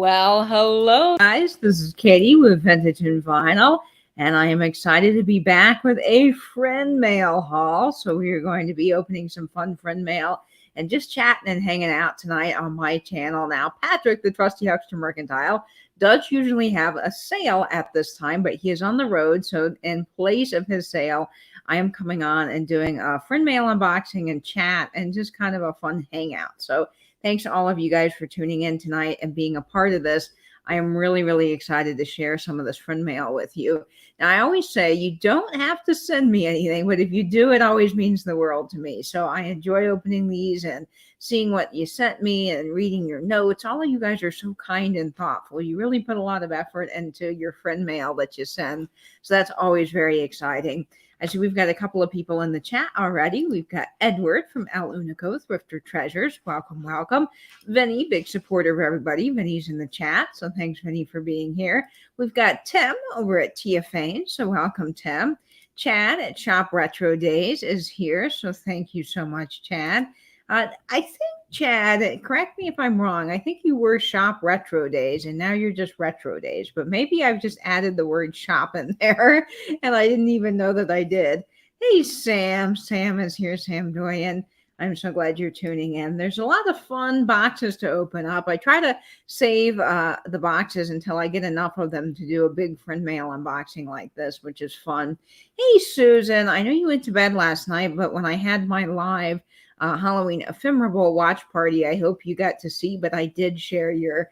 Well, hello, guys. This is Katie with Vintage and Vinyl, and I am excited to be back with a friend mail haul. So, we are going to be opening some fun friend mail and just chatting and hanging out tonight on my channel. Now, Patrick, the trusty huckster mercantile, does usually have a sale at this time, but he is on the road. So, in place of his sale, I am coming on and doing a friend mail unboxing and chat and just kind of a fun hangout. So, thanks to all of you guys for tuning in tonight and being a part of this. I am really, really excited to share some of this friend mail with you. Now, I always say you don't have to send me anything, but if you do, it always means the world to me. So I enjoy opening these and seeing what you sent me and reading your notes. All of you guys are so kind and thoughtful. You really put a lot of effort into your friend mail that you send. So that's always very exciting. I see we've got a couple of people in the chat already. We've got Edward from El Unico, Thrifter Treasures. Welcome, welcome. Vinny, big supporter of everybody. Vinny's in the chat, so thanks, Vinny, for being here. We've got Tim over at Tia Fane, so welcome, Tim. Chad at Shop Retro Days is here, so thank you so much, Chad. I think, Chad, correct me if I'm wrong. I think you were Shop Retro Days, and now you're just Retro Days. But maybe I've just added the word shop in there, and I didn't even know that I did. Hey, Sam. Sam is here. Sam Doyen. I'm so glad you're tuning in. There's a lot of fun boxes to open up. I try to save the boxes until I get enough of them to do a big friend mail unboxing like this, which is fun. Hey, Susan. I know you went to bed last night, but when I had my live Halloween ephemeral watch party, I hope you got to see, but I did share your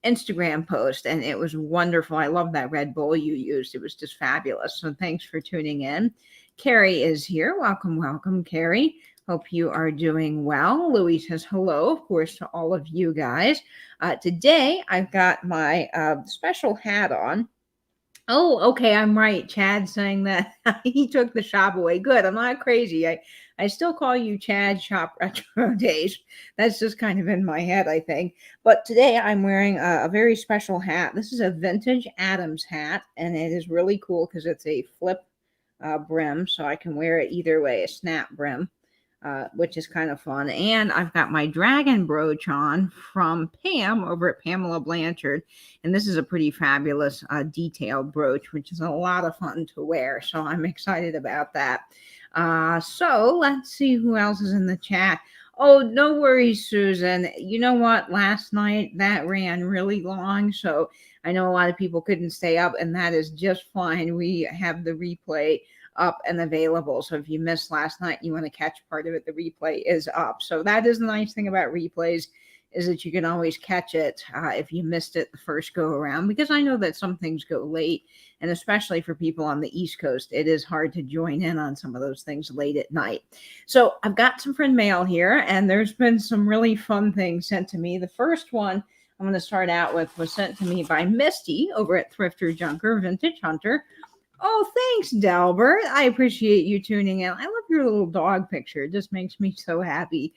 Instagram post, and it was wonderful. I love that Red Bull you used. It was just fabulous. So thanks for tuning in. Carrie is here. Welcome, welcome, Carrie. Hope you are doing well. Louis says hello, of course, to all of you guys. Today, I've got my special hat on. Oh, okay, I'm right. Chad saying that he took the shop away. Good. I'm not crazy. I still call you Chad Shop Retro Days. That's just kind of in my head, I think. But today I'm wearing a very special hat. This is a vintage Adams hat, and it is really cool because it's a flip brim, so I can wear it either way, a snap brim. Which is kind of fun. And I've got my dragon brooch on from Pam over at Pamela Blanchard. And this is a pretty fabulous detailed brooch, which is a lot of fun to wear. So I'm excited about that. So let's see who else is in the chat. Oh, no worries, Susan. You know what? Last night that ran really long. So I know a lot of people couldn't stay up, and that is just fine. We have the replay up and available. So if you missed last night and you want to catch part of it, the replay is up. So that is the nice thing about replays, is that you can always catch it if you missed it the first go around, because I know that some things go late, and especially for people on the East Coast, it is hard to join in on some of those things late at night. So I've got some friend mail here, and there's been some really fun things sent to me. The first one I'm going to start out with was sent to me by Misty over at Thrifter Junker Vintage Hunter. Oh, thanks, Delbert. I appreciate you tuning in. I love your little dog picture. It just makes me so happy.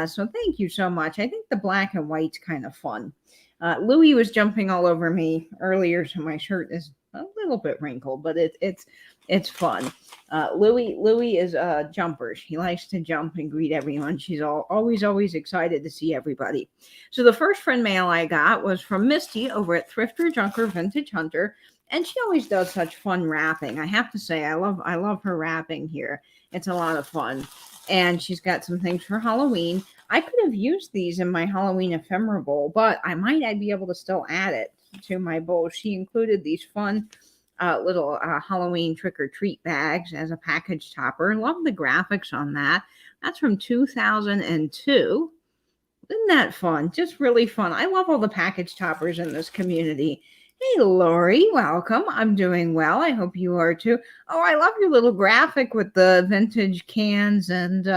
So thank you so much. I think the black and white's kind of fun. Louis was jumping all over me earlier, so my shirt is a little bit wrinkled, but it's fun. Louis is a jumper. She likes to jump and greet everyone. She's always excited to see everybody. So the first friend mail I got was from Misty over at Thrifter Junker Vintage Hunter. And she always does such fun wrapping. I have to say, I love her wrapping here. It's a lot of fun. And she's got some things for Halloween. I could have used these in my Halloween ephemera bowl, but I'd be able to still add it to my bowl. She included these fun little Halloween trick-or-treat bags as a package topper. Love the graphics on that. That's from 2002. Isn't that fun? Just really fun. I love all the package toppers in this community. Hey, Lori, welcome. I'm doing well. I hope you are too. Oh, I love your little graphic with the vintage cans and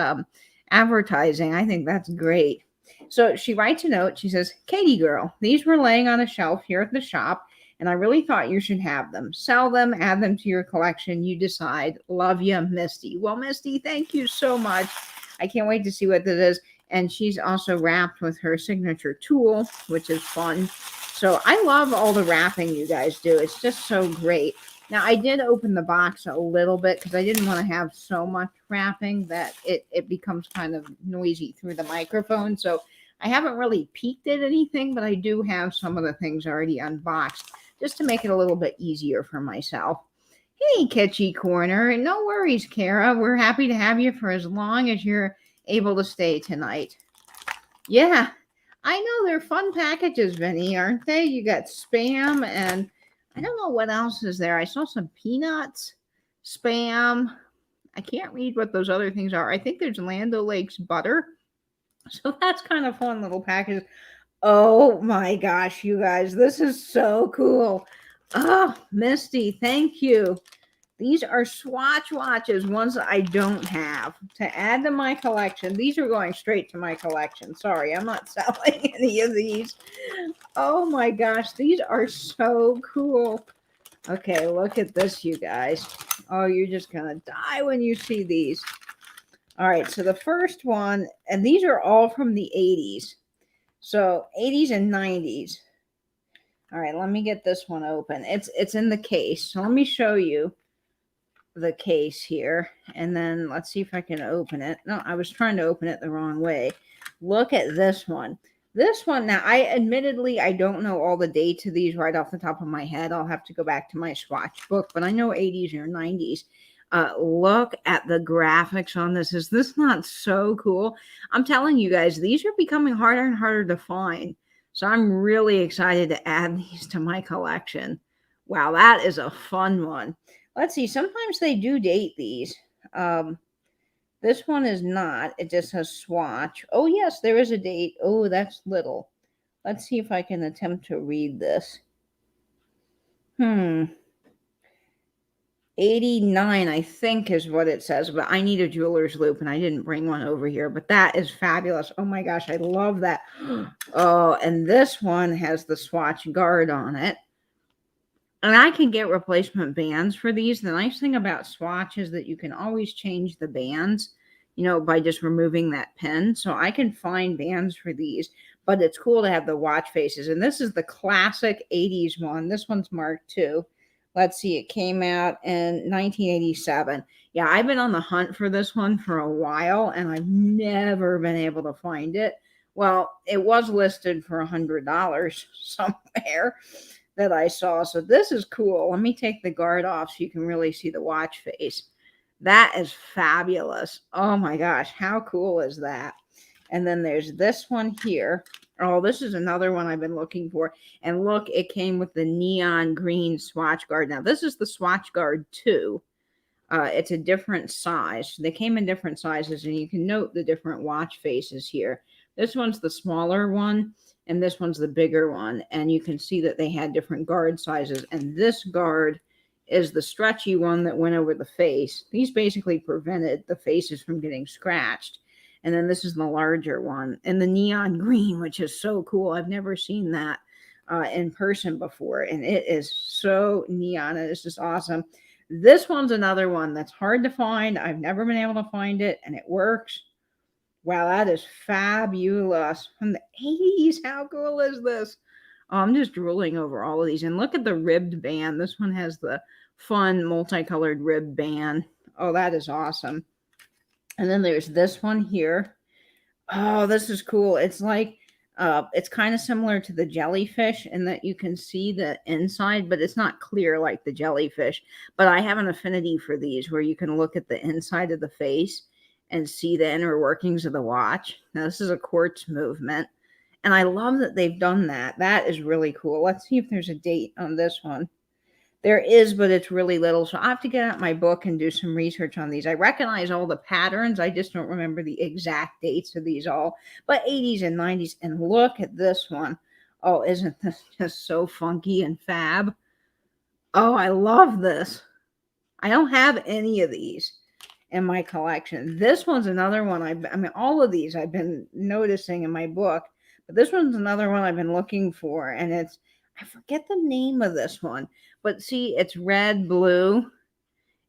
advertising. I think that's great. So she writes a note. She says, Katie girl, these were laying on a shelf here at the shop, and I really thought you should have them. Sell them, add them to your collection. You decide. Love you, Misty. Well, Misty, thank you so much. I can't wait to see what this is. And she's also wrapped with her signature tool, which is fun. So I love all the wrapping you guys do. It's just so great. Now, I did open the box a little bit because I didn't want to have so much wrapping that it becomes kind of noisy through the microphone. So I haven't really peeked at anything, but I do have some of the things already unboxed just to make it a little bit easier for myself. Hey, Kitschy Corner. No worries, Kara. We're happy to have you for as long as you're able to stay tonight. Yeah, I know they're fun packages, Vinny, aren't they? You got Spam and I don't know what else is there. I saw some peanuts, Spam. I can't read what those other things are. I think there's Land O'Lakes butter. So that's kind of fun little package. Oh my gosh, you guys, this is so cool. Oh, Misty, thank you. These are Swatch watches, ones that I don't have, to add to my collection. These are going straight to my collection. Sorry, I'm not selling any of these. Oh my gosh, these are so cool. Okay, look at this, you guys. Oh, you're just going to die when you see these. All right, so the first one, and these are all from the 80s. So 80s and 90s. All right, let me get this one open. It's in the case. So let me show you the case here. And then let's see if I can open it. No, I was trying to open it the wrong way. Look at this one. This one, now, I don't know all the dates of these right off the top of my head. I'll have to go back to my swatch book, but I know 80s or 90s. Look at the graphics on this. Is this not so cool? I'm telling you guys, these are becoming harder and harder to find. So I'm really excited to add these to my collection. Wow, that is a fun one. Let's see. Sometimes they do date these. This one is not. It just has swatch. Oh, yes, there is a date. Oh, that's little. Let's see if I can attempt to read this. 89, I think, is what it says, but I need a jeweler's loop, and I didn't bring one over here, but that is fabulous. Oh my gosh, I love that. Oh, and this one has the swatch guard on it. And I can get replacement bands for these. The nice thing about Swatch is that you can always change the bands, by just removing that pin. So I can find bands for these, but it's cool to have the watch faces. And this is the classic 80s one. This one's marked too. Let's see, it came out in 1987. Yeah, I've been on the hunt for this one for a while, and I've never been able to find it. Well, it was listed for $100 somewhere that I saw. So this is cool. Let me take the guard off so you can really see the watch face. That is fabulous. Oh my gosh, how cool is that? And then there's this one here. Oh, this is another one I've been looking for. And look, it came with the neon green swatch guard. Now, this is the swatch guard 2. It's a different size. They came in different sizes, and you can note the different watch faces here. This one's the smaller one, and this one's the bigger one. And you can see that they had different guard sizes. And this guard is the stretchy one that went over the face. These basically prevented the faces from getting scratched. And then this is the larger one. And the neon green, which is so cool. I've never seen that in person before. And it is so neon. It is just awesome. This one's another one that's hard to find. I've never been able to find it, and it works. Wow, that is fabulous. From the 80s, how cool is this? Oh, I'm just drooling over all of these. And look at the ribbed band. This one has the fun multicolored ribbed band. Oh, that is awesome. And then there's this one here. Oh, this is cool. It's like, it's kind of similar to the jellyfish in that you can see the inside, but it's not clear like the jellyfish. But I have an affinity for these where you can look at the inside of the face and see the inner workings of the watch. Now, this is a quartz movement, and I love that they've done that. That is really cool. Let's see if there's a date on this one. There is, but it's really little, so I have to get out my book and do some research on these. I recognize all the patterns. I just don't remember the exact dates of these all, but 80s and 90s. And look at this one. Oh, isn't this just so funky and fab? Oh, I love this. I don't have any of these in my collection. This one's another one. I mean, all of these I've been noticing in my book, but this one's another one I've been looking for, and it's, I forget the name of this one, but see, it's red, blue.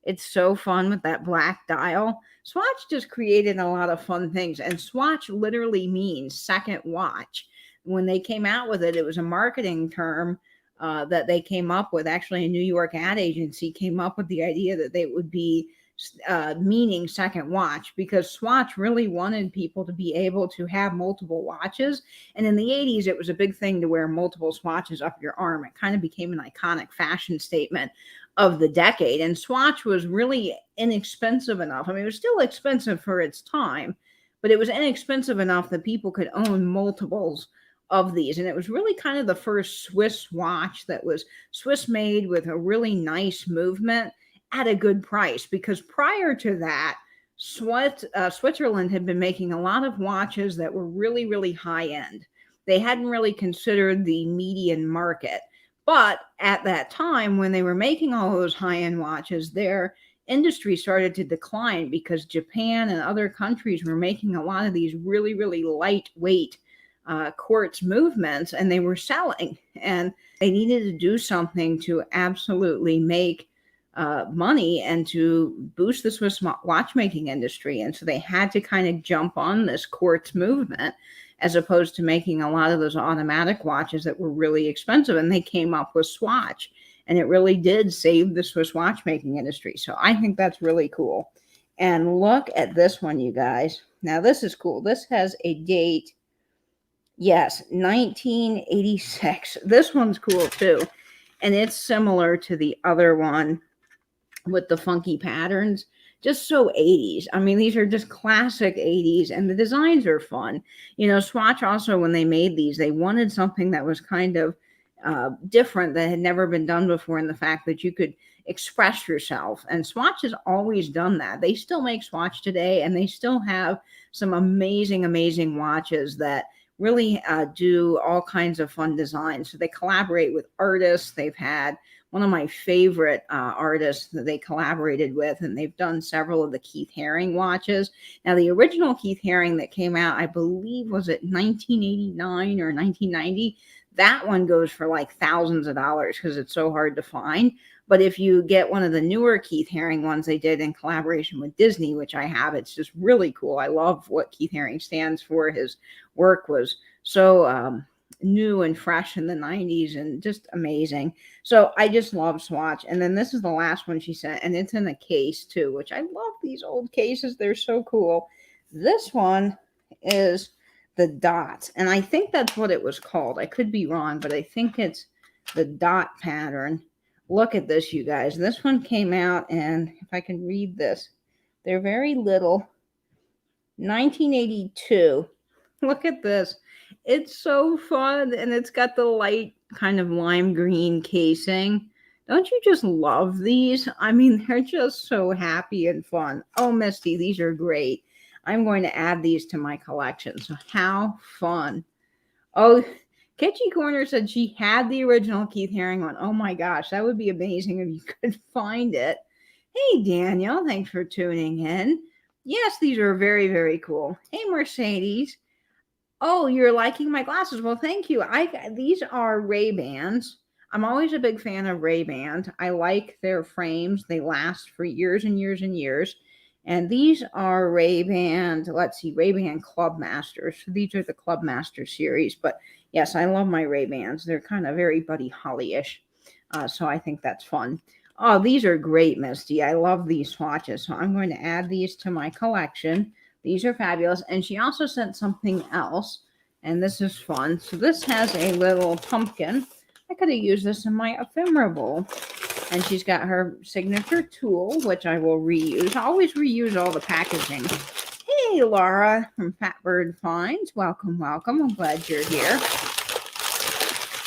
It's so fun with that black dial. Swatch just created a lot of fun things, and Swatch literally means second watch. When they came out with it, it was a marketing term that they came up with. Actually, a New York ad agency came up with the idea that they would be meaning second watch, because Swatch really wanted people to be able to have multiple watches. And in the 80s, it was a big thing to wear multiple swatches up your arm. It kind of became an iconic fashion statement of the decade. And Swatch was really inexpensive enough. I mean, it was still expensive for its time, but it was inexpensive enough that people could own multiples of these. And it was really kind of the first Swiss watch that was Swiss made with a really nice movement at a good price, because prior to that, Switzerland had been making a lot of watches that were really, really high end. They hadn't really considered the median market. But at that time, when they were making all those high end watches, their industry started to decline because Japan and other countries were making a lot of these really, really lightweight quartz movements, and they were selling. And they needed to do something to absolutely make money and to boost the Swiss watchmaking industry. And so they had to kind of jump on this quartz movement, as opposed to making a lot of those automatic watches that were really expensive. And they came up with Swatch, and it really did save the Swiss watchmaking industry. So I think that's really cool. And look at this one, you guys. Now this is cool. This has a date. Yes, 1986. This one's cool too. And it's similar to the other one with the funky patterns, just so 80s. I mean, these are just classic 80s, and the designs are fun. You know, Swatch also, when they made these, they wanted something that was kind of different, that had never been done before, in the fact that you could express yourself. And Swatch has always done that. They still make Swatch today, and they still have some amazing, amazing watches that really do all kinds of fun designs. So they collaborate with artists. They've had one of my favorite artists that they collaborated with, and they've done several of the Keith Haring watches. Now, the original Keith Haring that came out, I believe, was it 1989 or 1990? That one goes for like thousands of dollars because it's so hard to find. But if you get one of the newer Keith Haring ones they did in collaboration with Disney, which I have, it's just really cool. I love what Keith Haring stands for. His work was so new and fresh in the 90s and just amazing. So I just love Swatch. And then this is the last one she sent, and it's in a case too, which I love these old cases. They're so cool. This one is the Dot, and I think that's what it was called. I could be wrong, but I think it's the Dot pattern. Look at this, you guys. This one came out, and if I can read this, they're very little. 1982. Look at this. It's so fun, and it's got the light kind of lime green casing. Don't you just love these? I mean, they're just so happy and fun. Oh, Misty, these are great. I'm going to add these to my collection. So how fun. Oh, Kitschy Corner said she had the original Keith Haring one. Oh my gosh, that would be amazing if you could find it. Hey, Daniel, thanks for tuning in. Yes, these are very, very cool. Hey, Mercedes. Oh, you're liking my glasses. Well, thank you. These are Ray-Bans. I'm always a big fan of Ray-Bans. I like their frames. They last for years and years and years. And these are Ray-Ban, let's see, Ray-Ban Club Masters. So these are the Club Master series. But yes, I love my Ray-Bans. They're kind of very Buddy Holly-ish. So I think that's fun. Oh, these are great, Misty. I love these swatches. So I'm going to add these to my collection. These are fabulous. And she also sent something else. And this is fun. So this has a little pumpkin. I could have used this in my ephemera bowl. And she's got her signature tool, which I will reuse. I always reuse all the packaging. Hey, Laura from Fatbird Finds. Welcome, welcome. I'm glad you're here.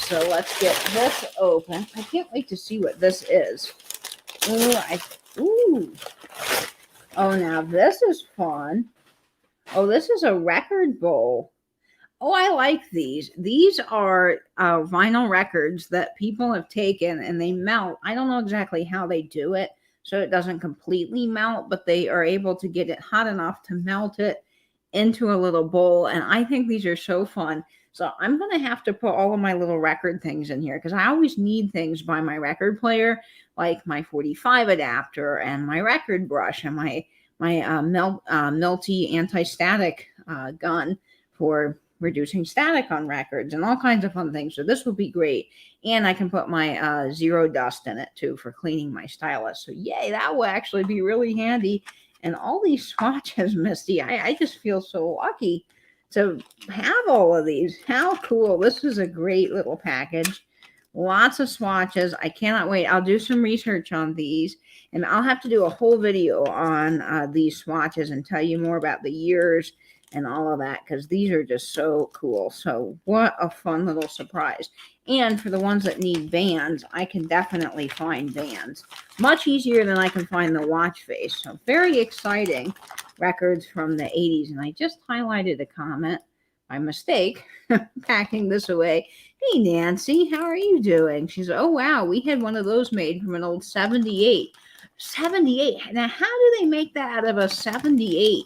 So let's get this open. I can't wait to see what this is. Ooh. Oh, now this is fun. Oh, this is a record bowl. Oh, I like these. These are vinyl records that people have taken and they melt. I don't know exactly how they do it, so it doesn't completely melt, but they are able to get it hot enough to melt it into a little bowl. And I think these are so fun. So I'm going to have to put all of my little record things in here because I always need things by my record player, like my 45 adapter and my record brush and my melty anti-static gun for reducing static on records and all kinds of fun things. So this will be great. And I can put my zero dust in it too for cleaning my stylus. So yay, that will actually be really handy. And all these swatches, Misty, I just feel so lucky to have all of these. How cool. This is a great little package. Lots of swatches. I cannot wait. I'll do some research on these, and I'll have to do a whole video on these swatches and tell you more about the years and all of that, because these are just so cool. So what a fun little surprise. And for the ones that need bands, I can definitely find bands. Much easier than I can find the watch face. So very exciting records from the 80s. And I just highlighted a comment by mistake, packing this away. Hey, Nancy, how are you doing? She's, oh, wow, we had one of those made from an old 78. 78. Now, how do they make that out of a 78?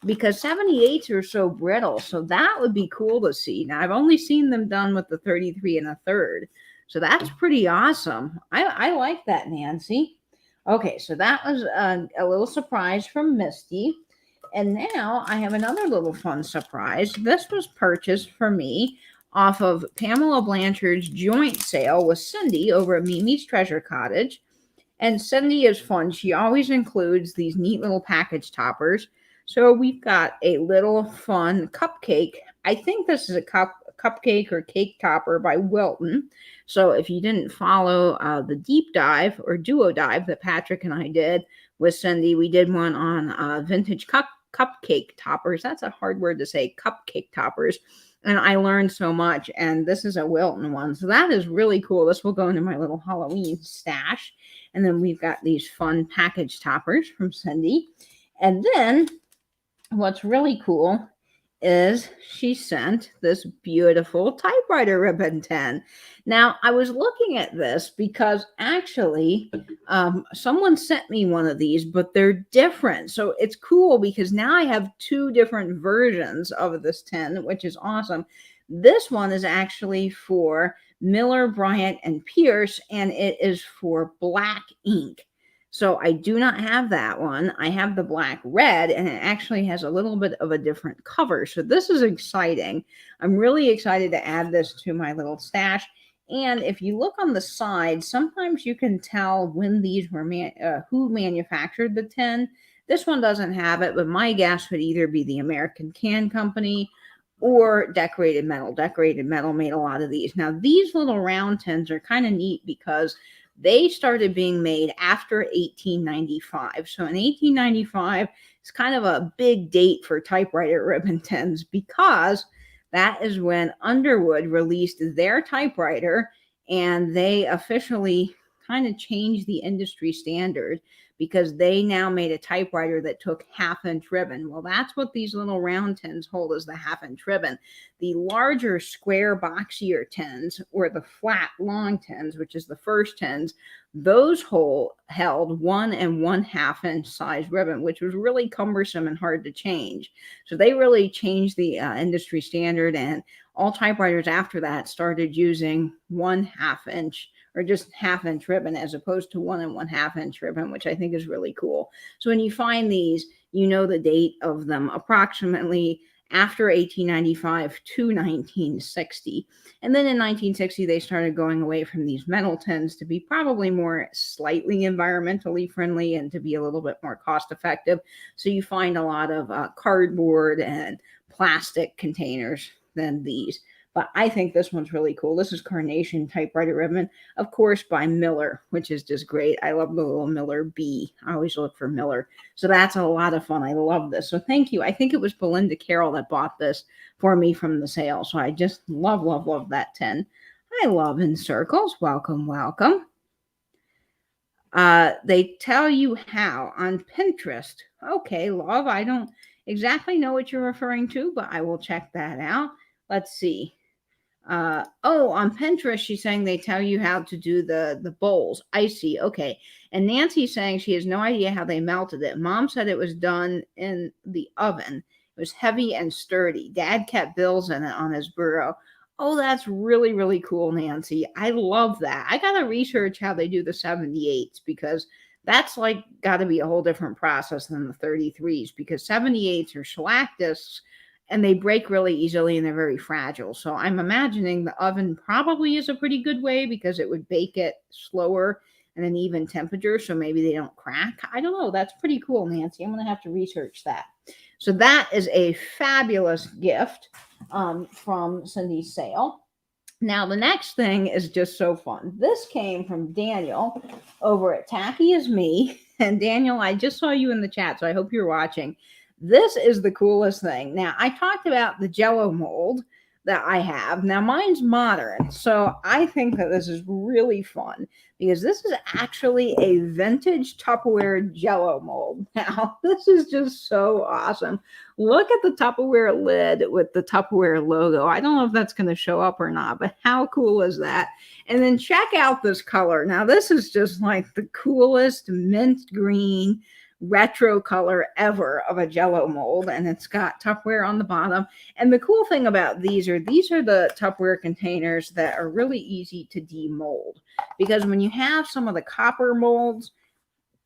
Because 78s are so brittle. So that would be cool to see. Now, I've only seen them done with the 33 1/3. So that's pretty awesome. I like that, Nancy. Okay, so that was a little surprise from Misty. And now I have another little fun surprise. This was purchased for me off of Pamela Blanchard's joint sale with Cindy over at Mimi's Treasure Cottage. And Cindy is fun. She always includes these neat little package toppers. So we've got a little fun cupcake. I think this is a cupcake or cake topper by Wilton. So if you didn't follow the deep dive or duo dive that Patrick and I did with Cindy, we did one on vintage cupcake toppers. That's a hard word to say, cupcake toppers. And I learned so much. And this is a Wilton one. So that is really cool. This will go into my little Halloween stash. And then we've got these fun package toppers from Cindy. And then what's really cool is she sent this beautiful typewriter ribbon pen. Now, I was looking at this because actually someone sent me one of these, but they're different. So it's cool because now I have two different versions of this pen, which is awesome. This one is actually for Miller, Bryant, and Pierce, and it is for black ink. So I do not have that one. I have the black red, and it actually has a little bit of a different cover. So this is exciting. I'm really excited to add this to my little stash. And if you look on the side, sometimes you can tell when these were who manufactured the tin. This one doesn't have it, but my guess would either be the American Can Company or Decorated Metal. Decorated Metal made a lot of these. Now, these little round tins are kind of neat because they started being made after 1895. So in 1895, it's kind of a big date for typewriter ribbon tins because that is when Underwood released their typewriter and they officially kind of changed the industry standard because they now made a typewriter that took 1/2-inch ribbon. Well, that's what these little round tins hold, is the 1/2-inch ribbon. The larger square boxier tins, or the flat long tins, which is the first tins, those held 1 1/2-inch size ribbon, which was really cumbersome and hard to change. So they really changed the industry standard, and all typewriters after that started using 1/2-inch or just 1/2-inch ribbon as opposed to 1 1/2-inch ribbon, which I think is really cool. So when you find these, you know the date of them approximately after 1895 to 1960. And then in 1960, they started going away from these metal tins to be probably more slightly environmentally friendly and to be a little bit more cost effective. So you find a lot of cardboard and plastic containers than these. But I think this one's really cool. This is Carnation Typewriter Ribbon, of course, by Miller, which is just great. I love the little Miller B. I always look for Miller. So that's a lot of fun. I love this. So thank you. I think it was Belinda Carroll that bought this for me from the sale. So I just love, love, love that 10. I love in circles. Welcome, welcome. They tell you how on Pinterest. Okay, love. I don't exactly know what you're referring to, but I will check that out. Let's see. On Pinterest, she's saying they tell you how to do the bowls. I see. Okay. And Nancy's saying she has no idea how they melted it. Mom said it was done in the oven. It was heavy and sturdy. Dad kept bills in it on his bureau. Oh, that's really, really cool, Nancy. I love that. I got to research how they do the 78s because that's like got to be a whole different process than the 33s because 78s are shellac discs. and they break really easily and they're very fragile. So I'm imagining the oven probably is a pretty good way because it would bake it slower and an even temperature. So maybe they don't crack. I don't know. That's pretty cool, Nancy. I'm going to have to research that. So that is a fabulous gift from Cindy's sale. Now, the next thing is just so fun. This came from Daniel over at Tacky Is Me. And Daniel, I just saw you in the chat, so I hope you're watching. This is the coolest thing. Now, I talked about the Jello mold that I have. Now, mine's modern, so I think that this is really fun because this is actually a vintage Tupperware Jello mold. Now, this is just so awesome. Look at the Tupperware lid with the Tupperware logo. I don't know if that's going to show up or not, but how cool is that? And then check out this color. Now, this is just like the coolest mint green retro color ever of a Jello mold, and it's got Tupperware on the bottom. And the cool thing about these are the Tupperware containers that are really easy to demold, because when you have some of the copper molds,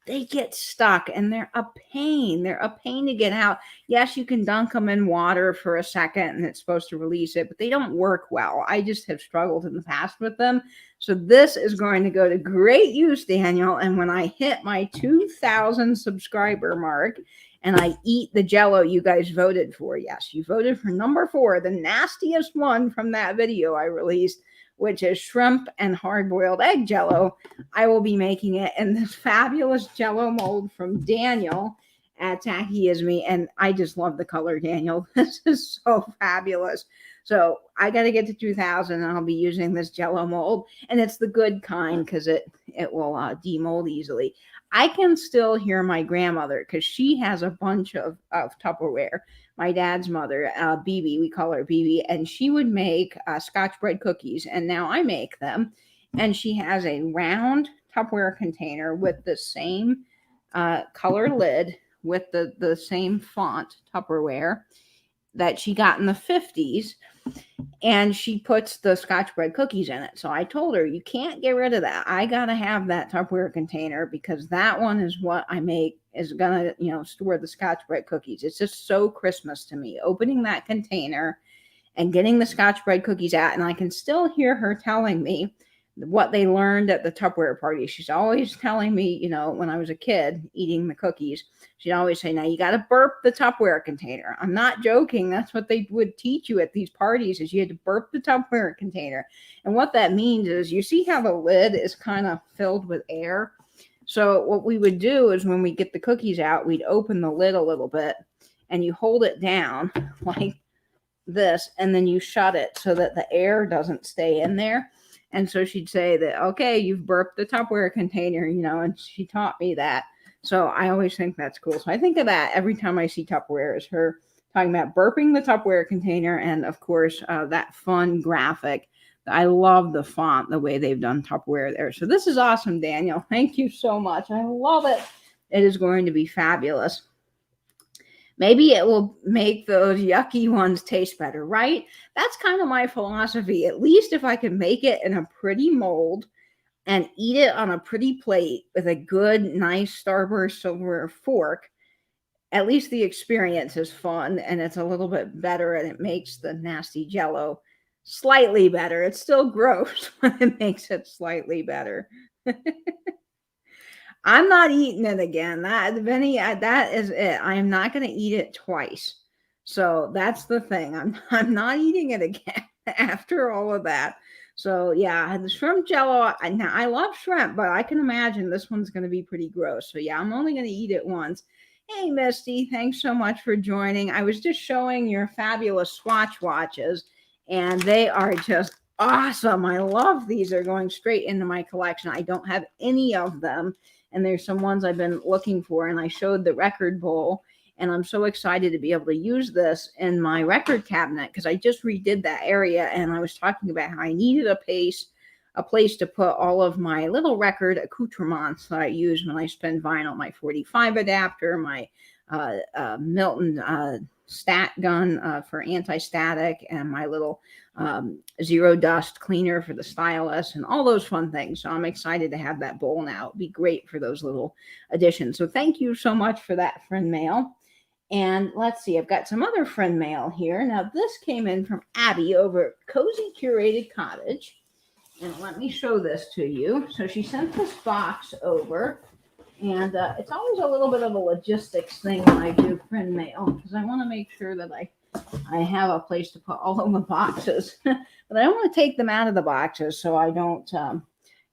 they get stuck and they're a pain. They're a pain to get out. Yes, you can dunk them in water for a second and it's supposed to release it, but they don't work well. I just have struggled in the past with them. So this is going to go to great use, Daniel. And when I hit my 2,000 subscriber mark and I eat the Jello you guys voted for, yes, you voted for number 4, the nastiest one from that video I released, which is shrimp and hard-boiled egg Jello. I will be making it in this fabulous Jello mold from Daniel at Tacky Is Me. And I just love the color, Daniel. This is so fabulous. So I got to get to 2,000 and I'll be using this Jello mold. And it's the good kind because it will demold easily. I can still hear my grandmother because she has a bunch of Tupperware. My dad's mother, BB, we call her BB, and she would make Scotch bread cookies, and now I make them. And she has a round Tupperware container with the same color lid with the same font Tupperware that she got in the 50s, and she puts the Scotch bread cookies in it. So I told her, you can't get rid of that. I got to have that Tupperware container because that one is what I make is going to, store the Scotch bread cookies. It's just so Christmas to me, opening that container and getting the Scotch bread cookies out. And I can still hear her telling me what they learned at the Tupperware party. She's always telling me, when I was a kid eating the cookies, she'd always say, now you got to burp the Tupperware container. I'm not joking. That's what they would teach you at these parties, is you had to burp the Tupperware container. And what that means is, you see how the lid is kind of filled with air? So what we would do is when we get the cookies out, we'd open the lid a little bit and you hold it down like this, and then you shut it so that the air doesn't stay in there. And so she'd say that, okay, you've burped the Tupperware container, and she taught me that. So I always think that's cool. So I think of that every time I see Tupperware, is her talking about burping the Tupperware container. And of course, that fun graphic. I love the font, the way they've done Tupperware there. So this is awesome, Daniel. Thank you so much. I love it. It is going to be fabulous. Maybe it will make those yucky ones taste better, right? That's kind of my philosophy. At least if I can make it in a pretty mold and eat it on a pretty plate with a good, nice Starburst silverware fork, at least the experience is fun and it's a little bit better, and it makes the nasty Jello slightly better. It's still gross, but it makes it slightly better. I'm not eating it again. That is it. I am not going to eat it twice. So that's the thing. I'm not eating it again after all of that. So yeah, the shrimp Jello. Now I love shrimp, but I can imagine this one's going to be pretty gross. So yeah, I'm only going to eat it once. Hey, Misty, thanks so much for joining. I was just showing your fabulous Swatch watches, and they are just awesome. I love these. They're going straight into my collection. I don't have any of them. And there's some ones I've been looking for, and I showed the record bowl, and I'm so excited to be able to use this in my record cabinet because I just redid that area, and I was talking about how I needed a place to put all of my little record accoutrements that I use when I spin vinyl, my 45 adapter, my Milton stat gun for anti-static, and my little zero dust cleaner for the stylus, and all those fun things. So I'm excited to have that bowl now. It'd be great for those little additions. So thank you so much for that, friend mail. And let's see, I've got some other friend mail here. Now, this came in from Abby over at Cozy Curated Cottage. And let me show this to you. So she sent this box over. And it's always a little bit of a logistics thing when I do friend mail, because I want to make sure that I have a place to put all of the boxes. But I don't want to take them out of the boxes so I don't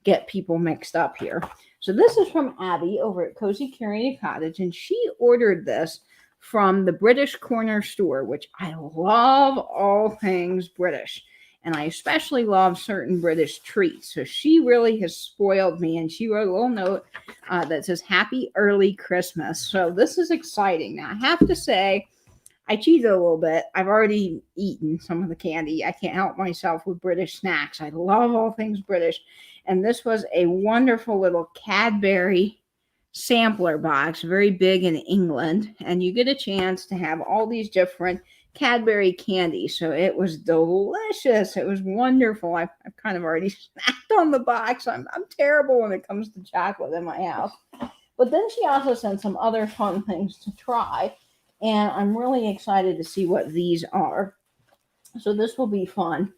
get people mixed up here. So this is from Abby over at Cozy Curated Cottage, and she ordered this from the British Corner store, which I love all things British. And I especially love certain British treats. So she really has spoiled me. And she wrote a little note that says, Happy Early Christmas. So this is exciting. Now, I have to say, I cheated a little bit. I've already eaten some of the candy. I can't help myself with British snacks. I love all things British. And this was a wonderful little Cadbury sampler box, very big in England. And you get a chance to have all these different Cadbury candy. So it was delicious. It was wonderful. I've kind of already snacked on the box. I'm terrible when it comes to chocolate in my house. But then she also sent some other fun things to try. And I'm really excited to see what these are. So this will be fun.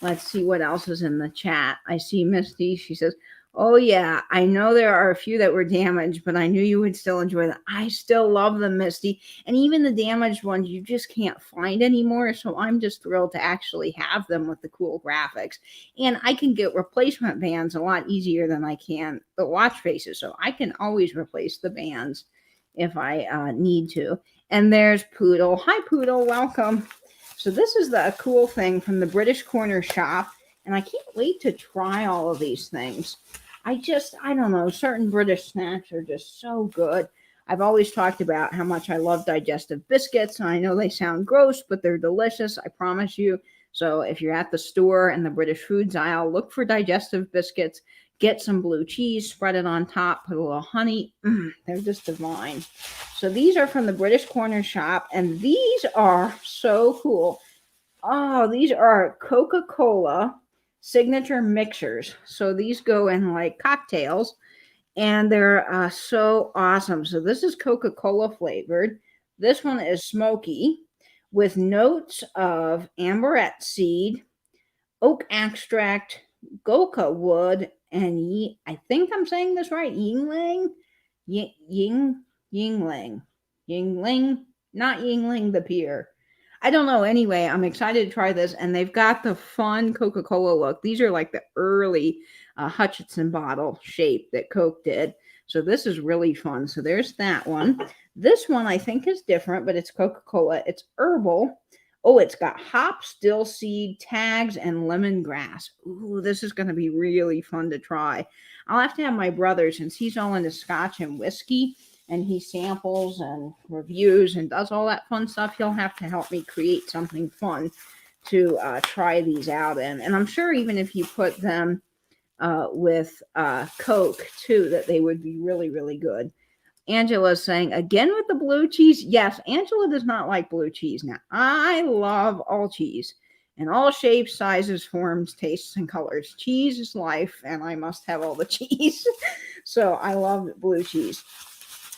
Let's see what else is in the chat. I see Misty. She says, oh, yeah, I know there are a few that were damaged, but I knew you would still enjoy them. I still love them, Misty. And even the damaged ones you just can't find anymore. So I'm just thrilled to actually have them with the cool graphics. And I can get replacement bands a lot easier than I can the watch faces. So I can always replace the bands if I need to. And there's Poodle. Hi, Poodle. Welcome. So this is the cool thing from the British Corner shop. And I can't wait to try all of these things. I don't know, certain British snacks are just so good. I've always talked about how much I love digestive biscuits. I know they sound gross, but they're delicious, I promise you. So if you're at the store in the British foods aisle, look for digestive biscuits, get some blue cheese, spread it on top, put a little honey. They're just divine. So these are from the British Corner shop, and these are so cool. Oh, these are Coca-Cola signature mixers. So these go in like cocktails, and they're so awesome. So this is Coca-Cola flavored. This one is smoky with notes of amberette seed, oak extract, goka wood, and I think I'm saying this right, Yingling, not Yingling the pier. I don't know. Anyway, I'm excited to try this. And they've got the fun Coca-Cola look. These are like the early Hutchinson bottle shape that Coke did. So this is really fun. So there's that one. This one I think is different, but it's Coca-Cola. It's herbal. Oh, it's got hop, still seed, tags, and lemongrass. Ooh, this is going to be really fun to try. I'll have to have my brother, since he's all into scotch and whiskey, and he samples and reviews and does all that fun stuff. He'll have to help me create something fun to try these out in. And I'm sure even if you put them with Coke too, that they would be really, really good. Angela's saying, again with the blue cheese. Yes, Angela does not like blue cheese. Now, I love all cheese in all shapes, sizes, forms, tastes, and colors. Cheese is life, and I must have all the cheese. So I love blue cheese.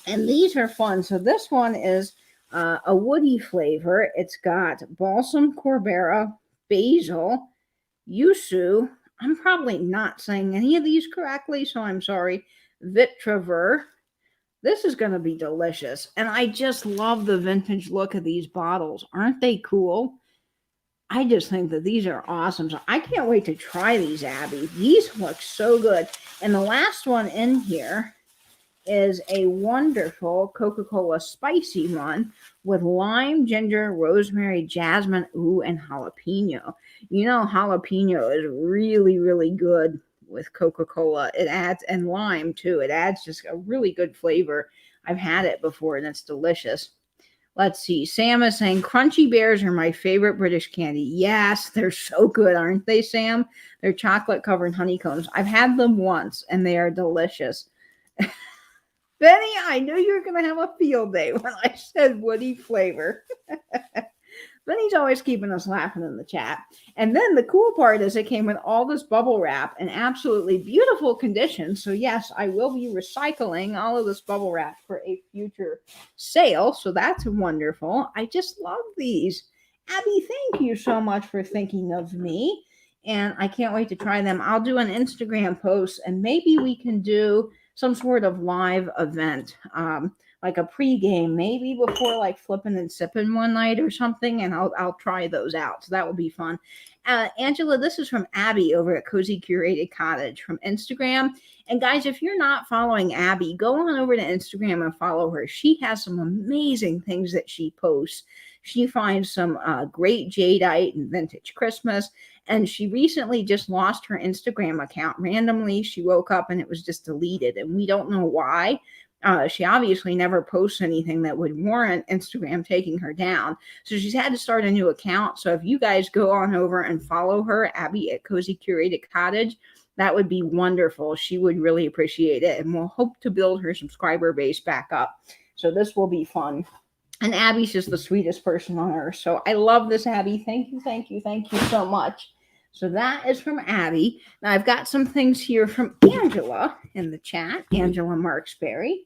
And these are fun. So this one is a woody flavor. It's got balsam corbera, basil, yuzu. I'm probably not saying any of these correctly, so I'm sorry. Vitraver. This is going to be delicious. And I just love the vintage look of these bottles. Aren't they cool? I just think that these are awesome. So I can't wait to try these, Abby. These look so good. And the last one in here is a wonderful Coca-Cola spicy one with lime, ginger, rosemary, jasmine, and jalapeno. You know, jalapeno is really, really good with Coca-Cola. It adds, and lime too. It adds just a really good flavor. I've had it before and it's delicious. Let's see. Sam is saying crunchy bears are my favorite British candy. Yes, they're so good, aren't they, Sam? They're chocolate covered honeycombs. I've had them once and they are delicious. Benny, I knew you were going to have a field day when I said woody flavor. Vinny's always keeping us laughing in the chat. And then the cool part is it came with all this bubble wrap in absolutely beautiful condition. So yes, I will be recycling all of this bubble wrap for a future sale. So that's wonderful. I just love these. Abby, thank you so much for thinking of me. And I can't wait to try them. I'll do an Instagram post and maybe we can do some sort of live event. Like a pregame, maybe before like flipping and sipping one night or something, and I'll try those out. So that will be fun. Angela, this is from Abby over at Cozy Curated Cottage from Instagram. And guys, if you're not following Abby, go on over to Instagram and follow her. She has some amazing things that she posts. She finds some great jadeite and vintage Christmas. And she recently just lost her Instagram account randomly. She woke up and it was just deleted, and we don't know why. She obviously never posts anything that would warrant Instagram taking her down. So she's had to start a new account. So if you guys go on over and follow her, Abby at Cozy Curated Cottage, that would be wonderful. She would really appreciate it. And we'll hope to build her subscriber base back up. So this will be fun. And Abby's just the sweetest person on earth. So I love this, Abby. Thank you, thank you, thank you so much. So that is from Abby. Now I've got some things here from Angela in the chat, Angela Marksberry.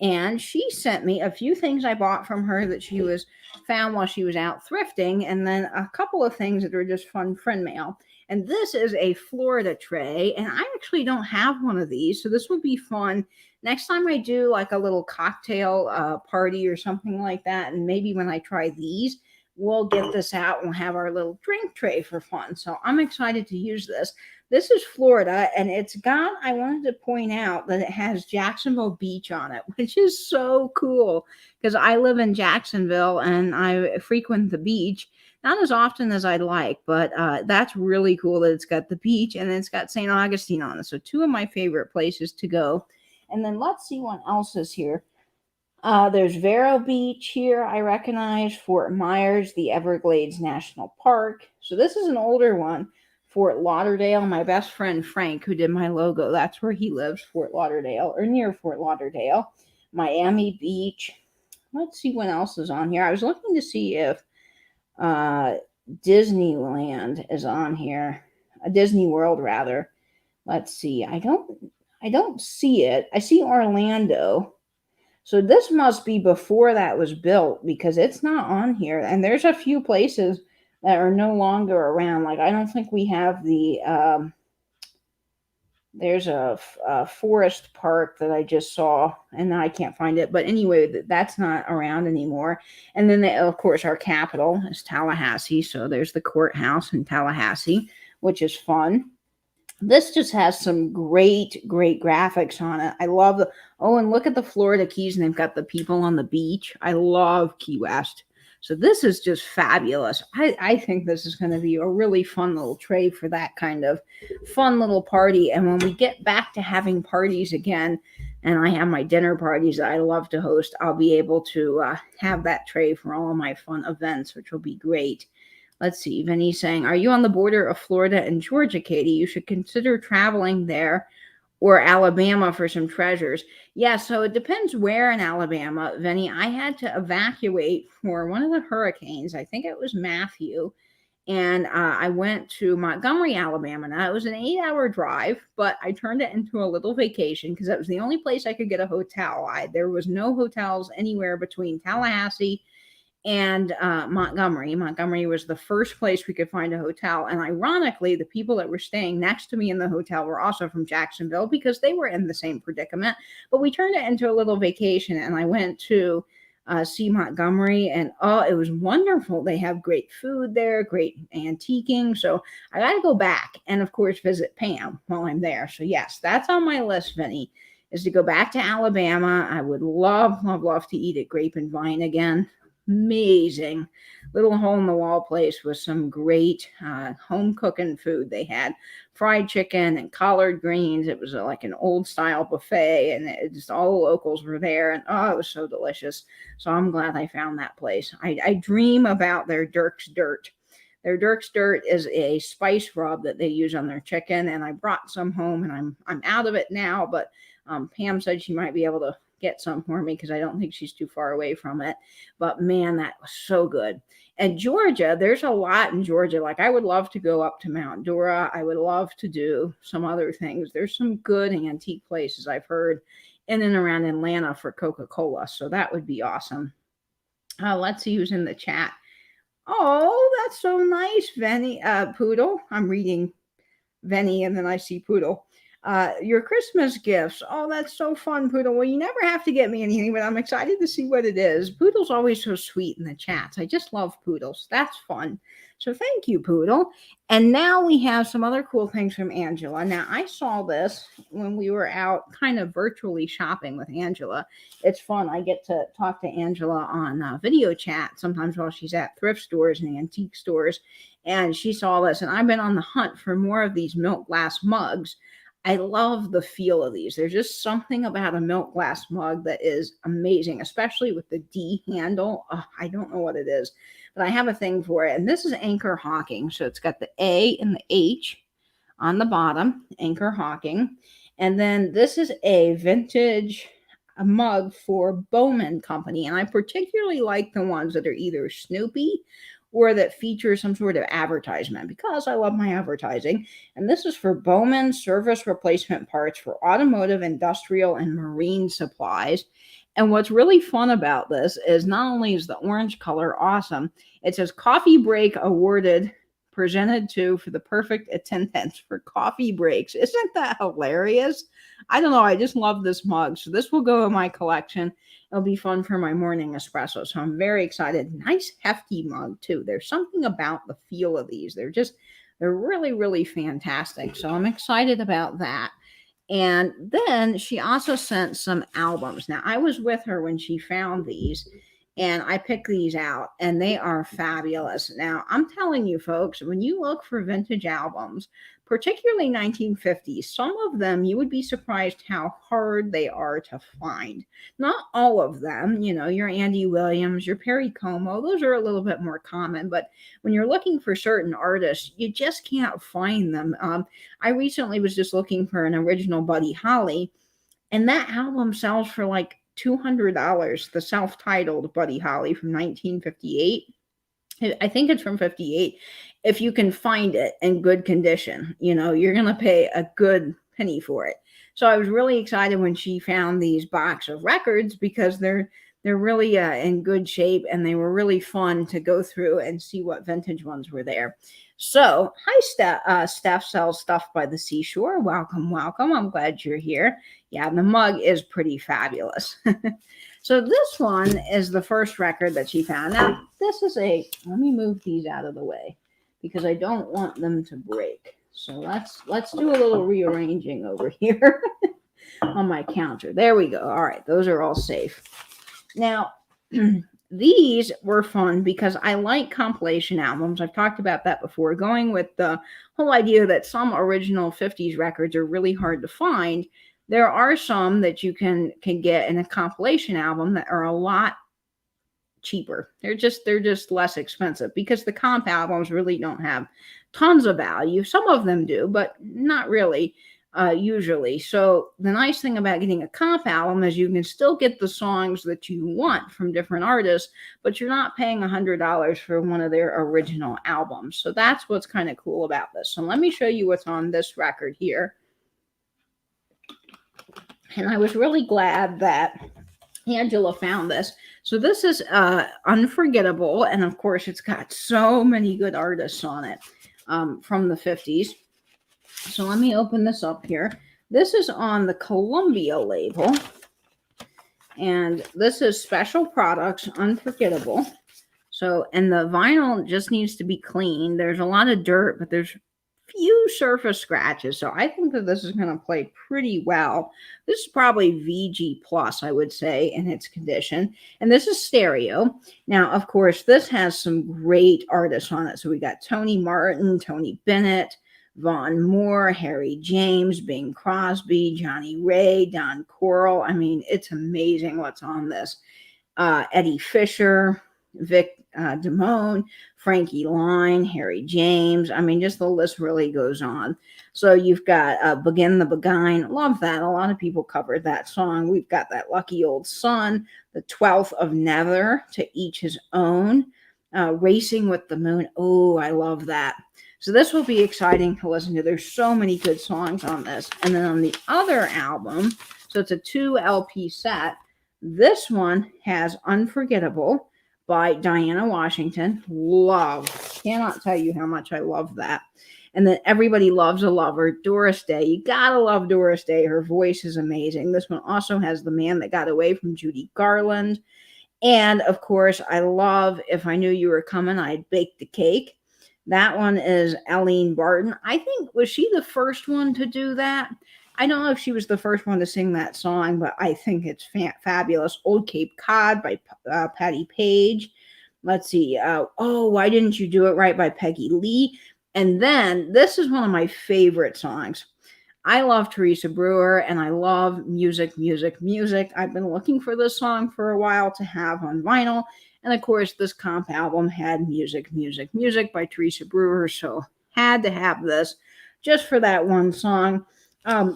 And she sent me a few things I bought from her that she was found while she was out thrifting, and then a couple of things that are just fun friend mail. And this is a Florida tray, and I actually don't have one of these, so this would be fun. Next time I do like a little cocktail party or something like that, and maybe when I try these, we'll get this out and we'll have our little drink tray for fun. So I'm excited to use this. This is Florida, and it's got, I wanted to point out that it has Jacksonville Beach on it, which is so cool because I live in Jacksonville and I frequent the beach. Not as often as I'd like, but that's really cool that it's got the beach and it's got St. Augustine on it. So two of my favorite places to go. And then let's see what else is here. There's Vero Beach here, I recognize, Fort Myers, the Everglades National Park. So this is an older one. Fort Lauderdale, my best friend Frank, who did my logo, that's where he lives, Fort Lauderdale, or near Fort Lauderdale. Miami Beach. Let's see what else is on here. I was looking to see if Disneyland is on here. Disney World, rather. Let's see. I don't see it. I see Orlando. So this must be before that was built because it's not on here. And there's a few places that are no longer around. Like, I don't think we have the, there's a forest park that I just saw and I can't find it. But anyway, that's not around anymore. And then, of course, our capital is Tallahassee. So there's the courthouse in Tallahassee, which is fun. This just has some great graphics on it. I love the, oh, and look at the Florida Keys, and they've got the people on the beach. I love Key West. So this is just fabulous. I think this is going to be a really fun little tray for that kind of fun little party. And when we get back to having parties again, and I have my dinner parties that I love to host, I'll be able to have that tray for all of my fun events, which will be great. Let's see. Vinny's saying, are you on the border of Florida and Georgia, Katie? You should consider traveling there or Alabama for some treasures. Yeah, so it depends where in Alabama, Vinny. I had to evacuate for one of the hurricanes. I think it was Matthew. And I went to Montgomery, Alabama. Now, it was an 8-hour drive, but I turned it into a little vacation because that was the only place I could get a hotel. There was no hotels anywhere between Tallahassee and Montgomery. Montgomery was the first place we could find a hotel. And ironically, the people that were staying next to me in the hotel were also from Jacksonville because they were in the same predicament. But we turned it into a little vacation, and I went to see Montgomery, and oh, it was wonderful. They have great food there, great antiquing. So I got to go back and, of course, visit Pam while I'm there. So yes, that's on my list, Vinny, is to go back to Alabama. I would love to eat at Grape and Vine again. Amazing little hole-in-the-wall place with some great home cooking food. They had fried chicken and collard greens. It was like an old-style buffet, and just all the locals were there, and oh, it was so delicious. So I'm glad I found that place. I dream about their Dirk's Dirt. Their Dirk's Dirt is a spice rub that they use on their chicken, and I brought some home, and I'm out of it now, but Pam said she might be able to get some for me because I don't think she's too far away from it. But man, that was so good. And Georgia, there's a lot in Georgia. Like I would love to go up to Mount Dora. I would love to do some other things. There's some good antique places I've heard in and around Atlanta for Coca-Cola. So that would be awesome. Let's see who's in the chat. Oh, that's so nice, Venny. Poodle. I'm reading Venny and then I see Poodle. Your Christmas gifts. Oh, that's so fun, Poodle. Well, you never have to get me anything, but I'm excited to see what it is. Poodle's always so sweet in the chats. I just love Poodles. That's fun. So thank you, Poodle. And now we have some other cool things from Angela. Now, I saw this when we were out kind of virtually shopping with Angela. It's fun. I get to talk to Angela on video chat sometimes while she's at thrift stores and antique stores. And she saw this, and I've been on the hunt for more of these milk glass mugs. I love the feel of these. There's just something about a milk glass mug that is amazing, especially with the D handle. Oh, I don't know what it is, but I have a thing for it. And this is Anchor Hocking. So it's got the A and the H on the bottom, Anchor Hocking. And then this is a vintage mug for Bowman Company. And I particularly like the ones that are either Snoopy or that feature some sort of advertisement because I love my advertising. And this is for Bowman Service Replacement Parts for Automotive, Industrial, and Marine Supplies. And what's really fun about this is not only is the orange color awesome, it says Coffee Break Awarded, presented to for the perfect attendance for coffee breaks. Isn't that hilarious? I don't know. I just love this mug. So this will go in my collection. It'll be fun for my morning espresso. So I'm very excited. Nice hefty mug too. There's something about the feel of these. They're really, really fantastic. So I'm excited about that. And then she also sent some albums. Now I was with her when she found these and I picked these out and they are fabulous. Now I'm telling you folks, when you look for vintage albums, particularly 1950s, some of them you would be surprised how hard they are to find. Not all of them, your Andy Williams, your Perry Como, those are a little bit more common, but when you're looking for certain artists, you just can't find them. I recently was just looking for an original Buddy Holly, and that album sells for like $200, the self-titled Buddy Holly from 1958. I think it's from 58. If you can find it in good condition, you're going to pay a good penny for it. So I was really excited when she found these box of records because they're really in good shape and they were really fun to go through and see what vintage ones were there. So, hi, Steph. Steph sells stuff by the seashore. Welcome, welcome. I'm glad you're here. Yeah, the mug is pretty fabulous. So this one is the first record that she found. Now, this is let me move these out of the way because I don't want them to break. So let's do a little rearranging over here on my counter. There we go. All right, those are all safe. Now, these were fun because I like compilation albums. I've talked about that before, going with the whole idea that some original 50s records are really hard to find. There are some that you can get in a compilation album that are a lot cheaper. They're just less expensive because the comp albums really don't have tons of value. Some of them do, but not really usually. So the nice thing about getting a comp album is you can still get the songs that you want from different artists, but you're not paying $100 for one of their original albums. So that's what's kind of cool about this. So let me show you what's on this record here. And I was really glad that Angela found this. So this is Unforgettable. And of course, it's got so many good artists on it from the 50s. So let me open this up here. This is on the Columbia label. And this is Special Products Unforgettable. So, and the vinyl just needs to be cleaned. There's a lot of dirt, but there's few surface scratches. So I think that this is going to play pretty well. This is probably VG plus, I would say, in its condition. And this is stereo. Now, of course, this has some great artists on it. So we got Tony Martin, Tony Bennett, Vaughn Moore, Harry James, Bing Crosby, Johnny Ray, Don Coral. I mean, it's amazing what's on this. Eddie Fisher, Vic Damone, Frankie Lyne, Harry James. I mean, just the list really goes on. So you've got Begin the Beguine. Love that. A lot of people covered that song. We've got That Lucky Old Sun, The 12th of Never, To Each His Own, Racing with the Moon. Oh, I love that. So this will be exciting to listen to. There's so many good songs on this. And then on the other album, so it's a 2 LP set, this one has Unforgettable by Diana Washington. Love. Cannot tell you how much I love that. And then Everybody Loves a Lover, Doris Day. You gotta love Doris Day. Her voice is amazing. This one also has The Man That Got Away from Judy Garland. And of course, I love If I Knew You Were Coming, I'd Bake the Cake. That one is Eileen Barton. I think, was she the first one to do that? I don't know if she was the first one to sing that song, but I think it's fabulous. Old Cape Cod by Patti Page. Let's see. Oh, Why Didn't You Do It Right by Peggy Lee. And then this is one of my favorite songs. I love Teresa Brewer, and I love Music, Music, Music. I've been looking for this song for a while to have on vinyl. And of course, this comp album had Music, Music, Music by Teresa Brewer. So had to have this just for that one song.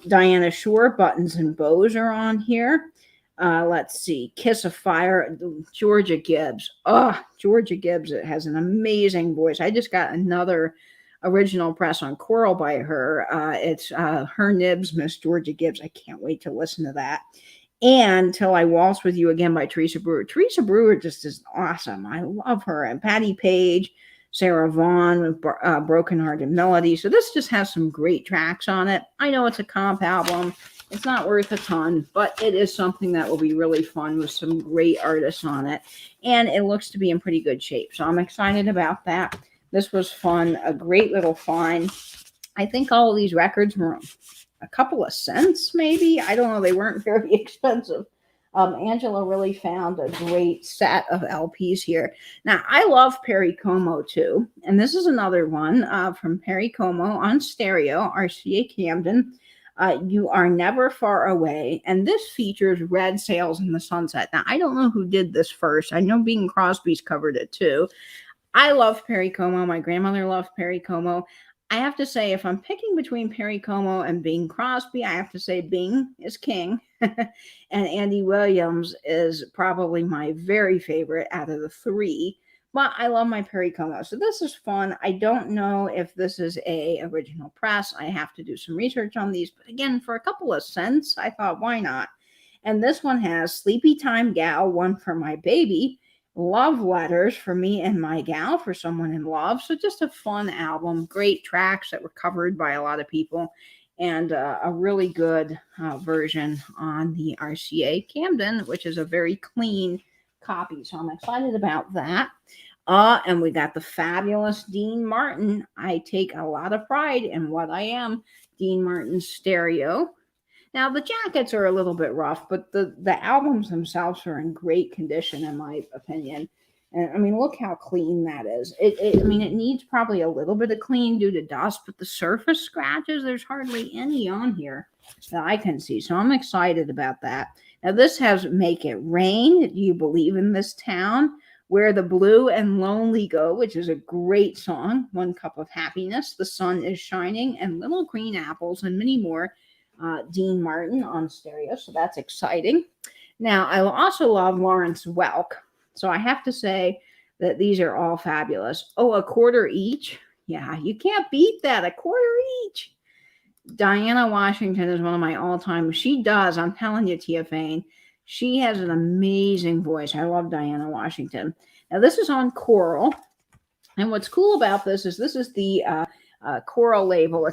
Diana Shore, Buttons and Bows are on here. Let's see. Kiss of Fire, Georgia Gibbs. Oh, Georgia Gibbs, it has an amazing voice. I just got another original press on Coral by her. It's Her Nibs, Miss Georgia Gibbs. I can't wait to listen to that. And Till I Waltz with You Again by Teresa Brewer. Teresa Brewer just is awesome. I love her. And Patti Page, Sarah Vaughn with Broken Hearted Melody. So this just has some great tracks on it. I know it's a comp album. It's not worth a ton, but it is something that will be really fun with some great artists on it. And it looks to be in pretty good shape. So I'm excited about that. This was fun. A great little find. I think all of these records were a couple of cents, maybe. I don't know. They weren't very expensive. Angela really found a great set of LPs here. Now, I love Perry Como too. And this is another one from Perry Como on stereo, RCA Camden. You Are Never Far Away. And this features Red Sails in the Sunset. Now, I don't know who did this first. I know Bing Crosby's covered it too. I love Perry Como. My grandmother loved Perry Como. I have to say, if I'm picking between Perry Como and Bing Crosby, I have to say Bing is king. And Andy Williams is probably my very favorite out of the three. But I love my Perry Como. So this is fun. I don't know if this is a original press. I have to do some research on these. But again, for a couple of cents, I thought, why not? And this one has Sleepy Time Gal, One for My Baby, Love Letters, For Me and My Gal, For Someone in Love. So just a fun album. Great tracks that were covered by a lot of people. And a really good version on the RCA Camden, which is a very clean copy. So I'm excited about that. And we got the fabulous Dean Martin. I take a lot of pride in what I am. Dean Martin's stereo. Now, the jackets are a little bit rough, but the albums themselves are in great condition, in my opinion. And I mean, look how clean that is. I mean, it needs probably a little bit of clean due to dust, but the surface scratches, there's hardly any on here that I can see. So I'm excited about that. Now, this has Make It Rain, Do You Believe in This Town, Where the Blue and Lonely Go, which is a great song, One Cup of Happiness, The Sun is Shining, and Little Green Apples, and many more. Dean Martin on stereo, so that's exciting. Now, I also love Lawrence Welk, so I have to say that these are all fabulous. Oh, a quarter each? Yeah, you can't beat that, a quarter each. Diana Washington is one of my all-time. She does, I'm telling you, Tia Fane, she has an amazing voice. I love Diana Washington. Now, this is on Coral, and what's cool about this is the Coral label.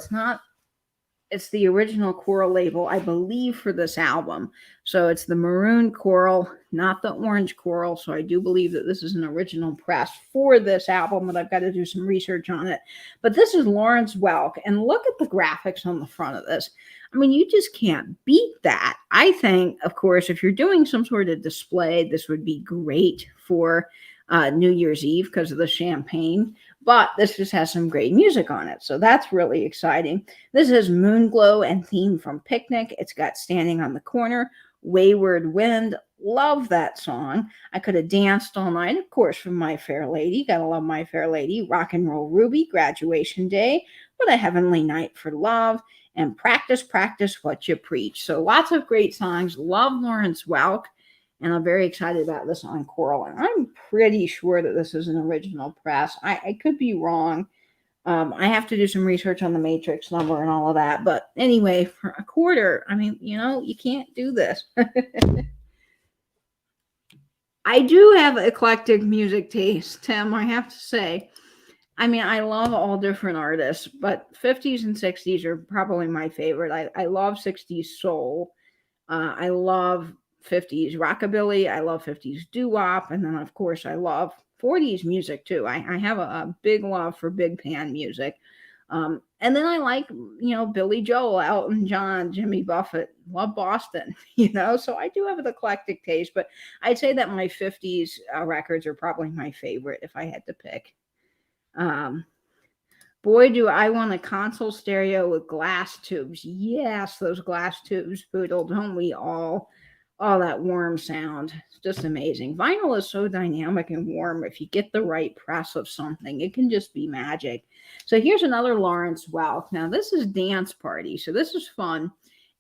It's the original Coral label, I believe, for this album. So it's the maroon Coral, not the orange Coral. So I do believe that this is an original press for this album, but I've got to do some research on it. But this is Lawrence Welk, and look at the graphics on the front of this. I mean, you just can't beat that. I think, of course, if you're doing some sort of display, this would be great for New Year's Eve because of the champagne. But this just has some great music on it. So that's really exciting. This is Moonglow and Theme from Picnic. It's got Standing on the Corner, Wayward Wind, Love that song. I could have danced all night, of course, from My Fair Lady. Gotta love My Fair Lady. Rock and Roll Ruby, Graduation Day, What a Heavenly Night for Love, and Practice, Practice What You Preach. So lots of great songs. Love Lawrence Welk, and I'm very excited about this encore. And I'm pretty sure that this is an original press. I could be wrong. I have to do some research on the matrix number and all of that. But anyway, for a quarter, I mean, you can't do this. I do have eclectic music taste, Tim, I have to say. I mean, I love all different artists, but 50s and 60s are probably my favorite. I love 60s soul. I love 50s rockabilly. I love 50s doo-wop. And then, of course, I love 40s music, too. I have a big love for big band music. And then I like, Billy Joel, Elton John, Jimmy Buffett, love Boston, so I do have an eclectic taste, but I'd say that my 50s records are probably my favorite if I had to pick. Boy, do I want a console stereo with glass tubes. Yes, those glass tubes, Poodle, don't we all? Oh, that warm sound. It's just amazing. Vinyl is so dynamic and warm. If you get the right press of something, it can just be magic. So here's another Lawrence Welk. Now, this is Dance Party. So this is fun.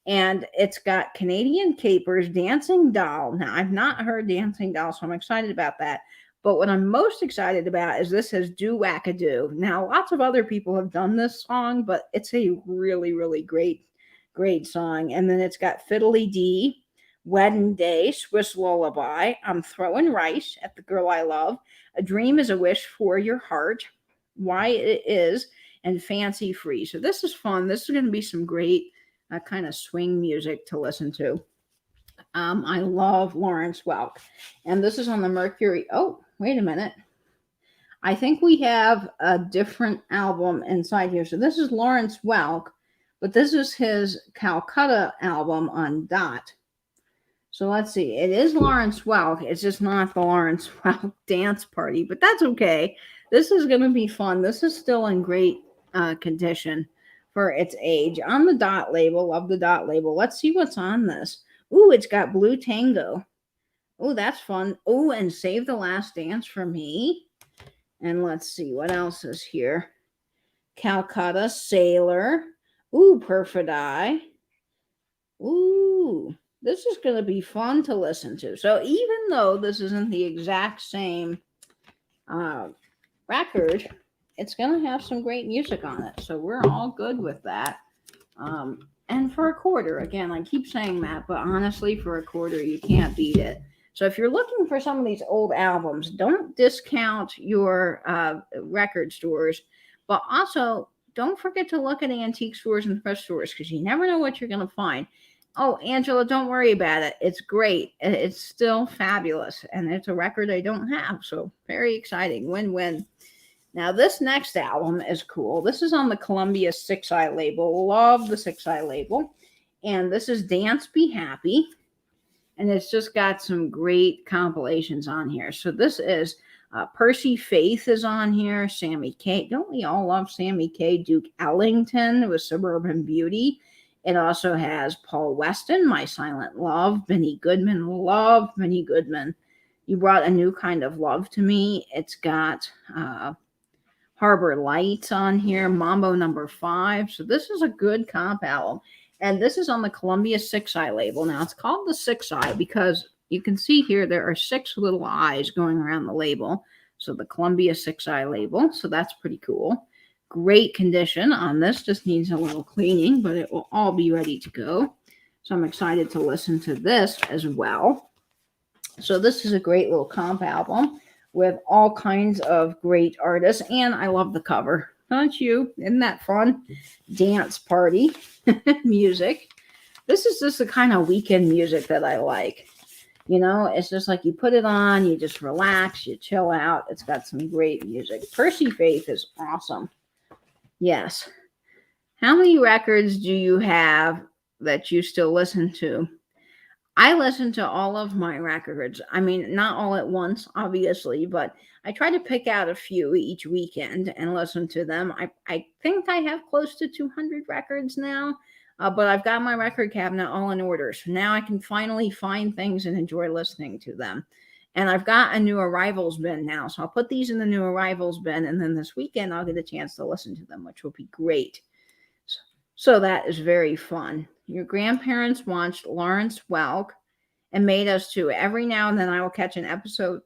And it's got Canadian Capers, Dancing Doll. Now, I've not heard Dancing Doll, so I'm excited about that. But what I'm most excited about is this has Do Wackadoo. Now, lots of other people have done this song, but it's a really, really great song. And then it's got Fiddly Dee, Wedding Day, Swiss Lullaby, I'm Throwing Rice at the Girl I Love, A Dream is a Wish for Your Heart, Why It Is, and Fancy Free. So this is fun. This is going to be some great kind of swing music to listen to. I love Lawrence Welk. And this is on the Mercury. Oh, wait a minute. I think we have a different album inside here. So this is Lawrence Welk, but this is his Calcutta album on Dot. So let's see. It is Lawrence Welk. It's just not the Lawrence Welk Dance Party, but that's okay. This is going to be fun. This is still in great condition for its age. On the Dot label. Love the Dot label. Let's see what's on this. Ooh, it's got Blue Tango. Oh, that's fun. Oh, and Save the Last Dance for Me. And let's see. What else is here? Calcutta Sailor. Ooh, Perfidy. Ooh. This is going to be fun to listen to. So even though this isn't the exact same record, it's going to have some great music on it. So we're all good with that. And for a quarter, again, I keep saying that, but honestly, for a quarter, you can't beat it. So if you're looking for some of these old albums, don't discount your record stores, but also don't forget to look at antique stores and thrift stores because you never know what you're going to find. Oh, Angela, don't worry about it. It's great. It's still fabulous. And it's a record I don't have. So very exciting. Win-win. Now, this next album is cool. This is on the Columbia 6i label. Love the 6i label. And this is Dance Be Happy. And it's just got some great compilations on here. So this is Percy Faith is on here. Sammy Kaye. Don't we all love Sammy Kaye? Duke Ellington with Suburban Beauty. It also has Paul Weston, My Silent Love, Benny Goodman. Love Benny Goodman. You Brought a New Kind of Love to Me. It's got Harbor Lights on here, Mambo No. 5. So this is a good comp album. And this is on the Columbia 6i label. Now, it's called the 6i because you can see here there are 6 little eyes going around the label. So the Columbia 6i label. So that's pretty cool. Great condition on this. Just needs a little cleaning, but it will all be ready to go. So I'm excited to listen to this as well. So this is a great little comp album with all kinds of great artists. And I love the cover. Don't you? Isn't that fun? Dance party music. This is just the kind of weekend music that I like. It's just like you put it on, you just relax, you chill out. It's got some great music. Percy Faith is awesome. Yes. How many records do you have that you still listen to? I listen to all of my records. I mean, not all at once, obviously, but I try to pick out a few each weekend and listen to them. I think I have close to 200 records now. But I've got my record cabinet all in order. So now I can finally find things and enjoy listening to them. And I've got a new arrivals bin now. So I'll put these in the new arrivals bin. And then this weekend, I'll get a chance to listen to them, which will be great. So that is very fun. Your grandparents watched Lawrence Welk and made us too. Every now and then I will catch an episode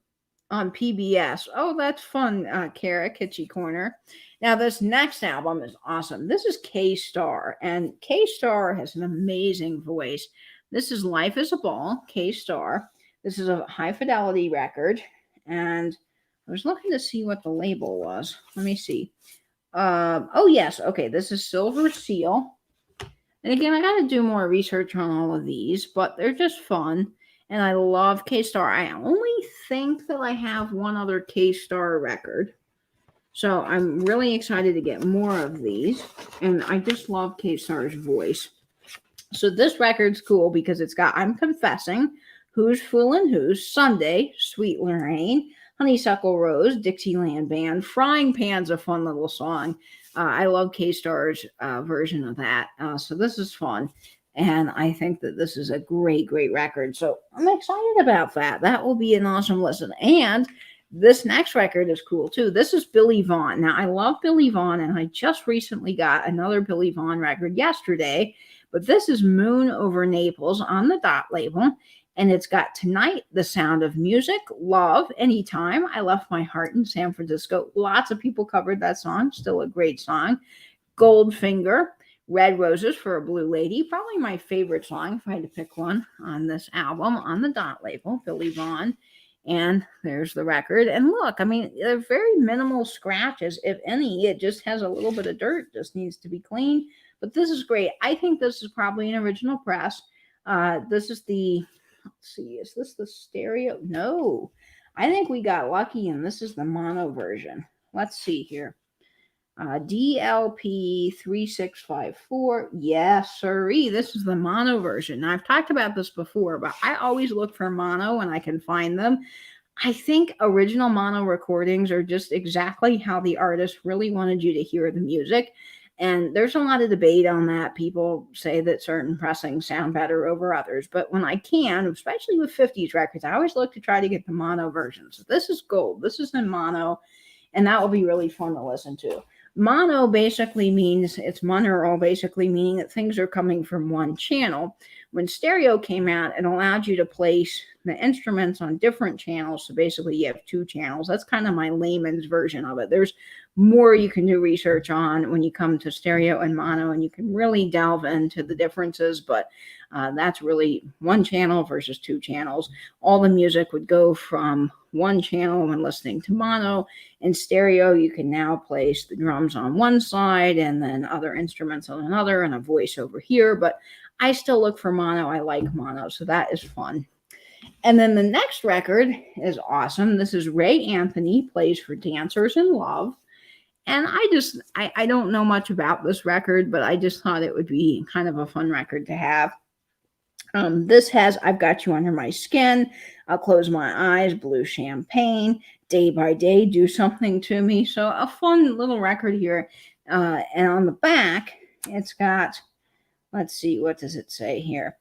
on PBS. Oh, that's fun, Kara, Kitschy Corner. Now, this next album is awesome. This is K-Star, and K-Star has an amazing voice. This is Life is a Ball, K-Star. This is a high fidelity record, and I was looking to see what the label was. Let me see. Oh, yes. Okay, this is Silver Seal. And again, I got to do more research on all of these, but they're just fun. And I love K-Star. I only think that I have one other K-Star record. So I'm really excited to get more of these. And I just love K-Star's voice. So this record's cool because it's got I'm Confessing, Who's Foolin' Who's, Sunday, Sweet Lorraine, Honeysuckle Rose, Dixieland Band, Frying Pan's a fun little song. I love K-Star's version of that. So this is fun. And I think that this is a great, great record. So I'm excited about that. That will be an awesome listen. And this next record is cool too. This is Billy Vaughn. Now, I love Billy Vaughn, and I just recently got another Billy Vaughn record yesterday. But this is Moon Over Naples on the Dot label. And it's got Tonight, The Sound of Music, Love, Anytime, I Left My Heart in San Francisco. Lots of people covered that song. Still a great song. Goldfinger, Red Roses for a Blue Lady. Probably my favorite song, if I had to pick one on this album, on the Dot label, Billy Vaughn. And there's the record. And look, I mean, they're very minimal scratches, if any. It just has a little bit of dirt, just needs to be cleaned. But this is great. I think this is probably an original press. This is the... Let's see, is this the stereo? No, I think we got lucky and this is the mono version. Let's see here. DLP 3654. Yes, sirree. This is the mono version. Now, I've talked about this before, but I always look for mono when I can find them. I think original mono recordings are just exactly how the artist really wanted you to hear the music. And there's a lot of debate on that. People say that certain pressings sound better over others. But when I can, especially with 50s records, I always look to try to get the mono versions. So this is gold. This is in mono. And that will be really fun to listen to. Mono basically means, it's monaural, basically meaning that things are coming from one channel. When stereo came out, it allowed you to place the instruments on different channels. So basically you have two channels. That's kind of my layman's version of it. There's more you can do research on when you come to stereo and mono, and you can really delve into the differences, but that's really one channel versus two channels. All the music would go from one channel when listening to mono. In stereo, you can now place the drums on one side and then other instruments on another and a voice over here, but I still look for mono. I like mono, so that is fun. And then the next record is awesome. This is Ray Anthony Plays for Dancers in Love. And I don't know much about this record, but I just thought it would be kind of a fun record to have. This has I've Got You Under My Skin, I'll Close My Eyes, Blue Champagne, Day by Day, Do Something to Me. So a fun little record here. And on the back, it's got, let's see, what does it say here?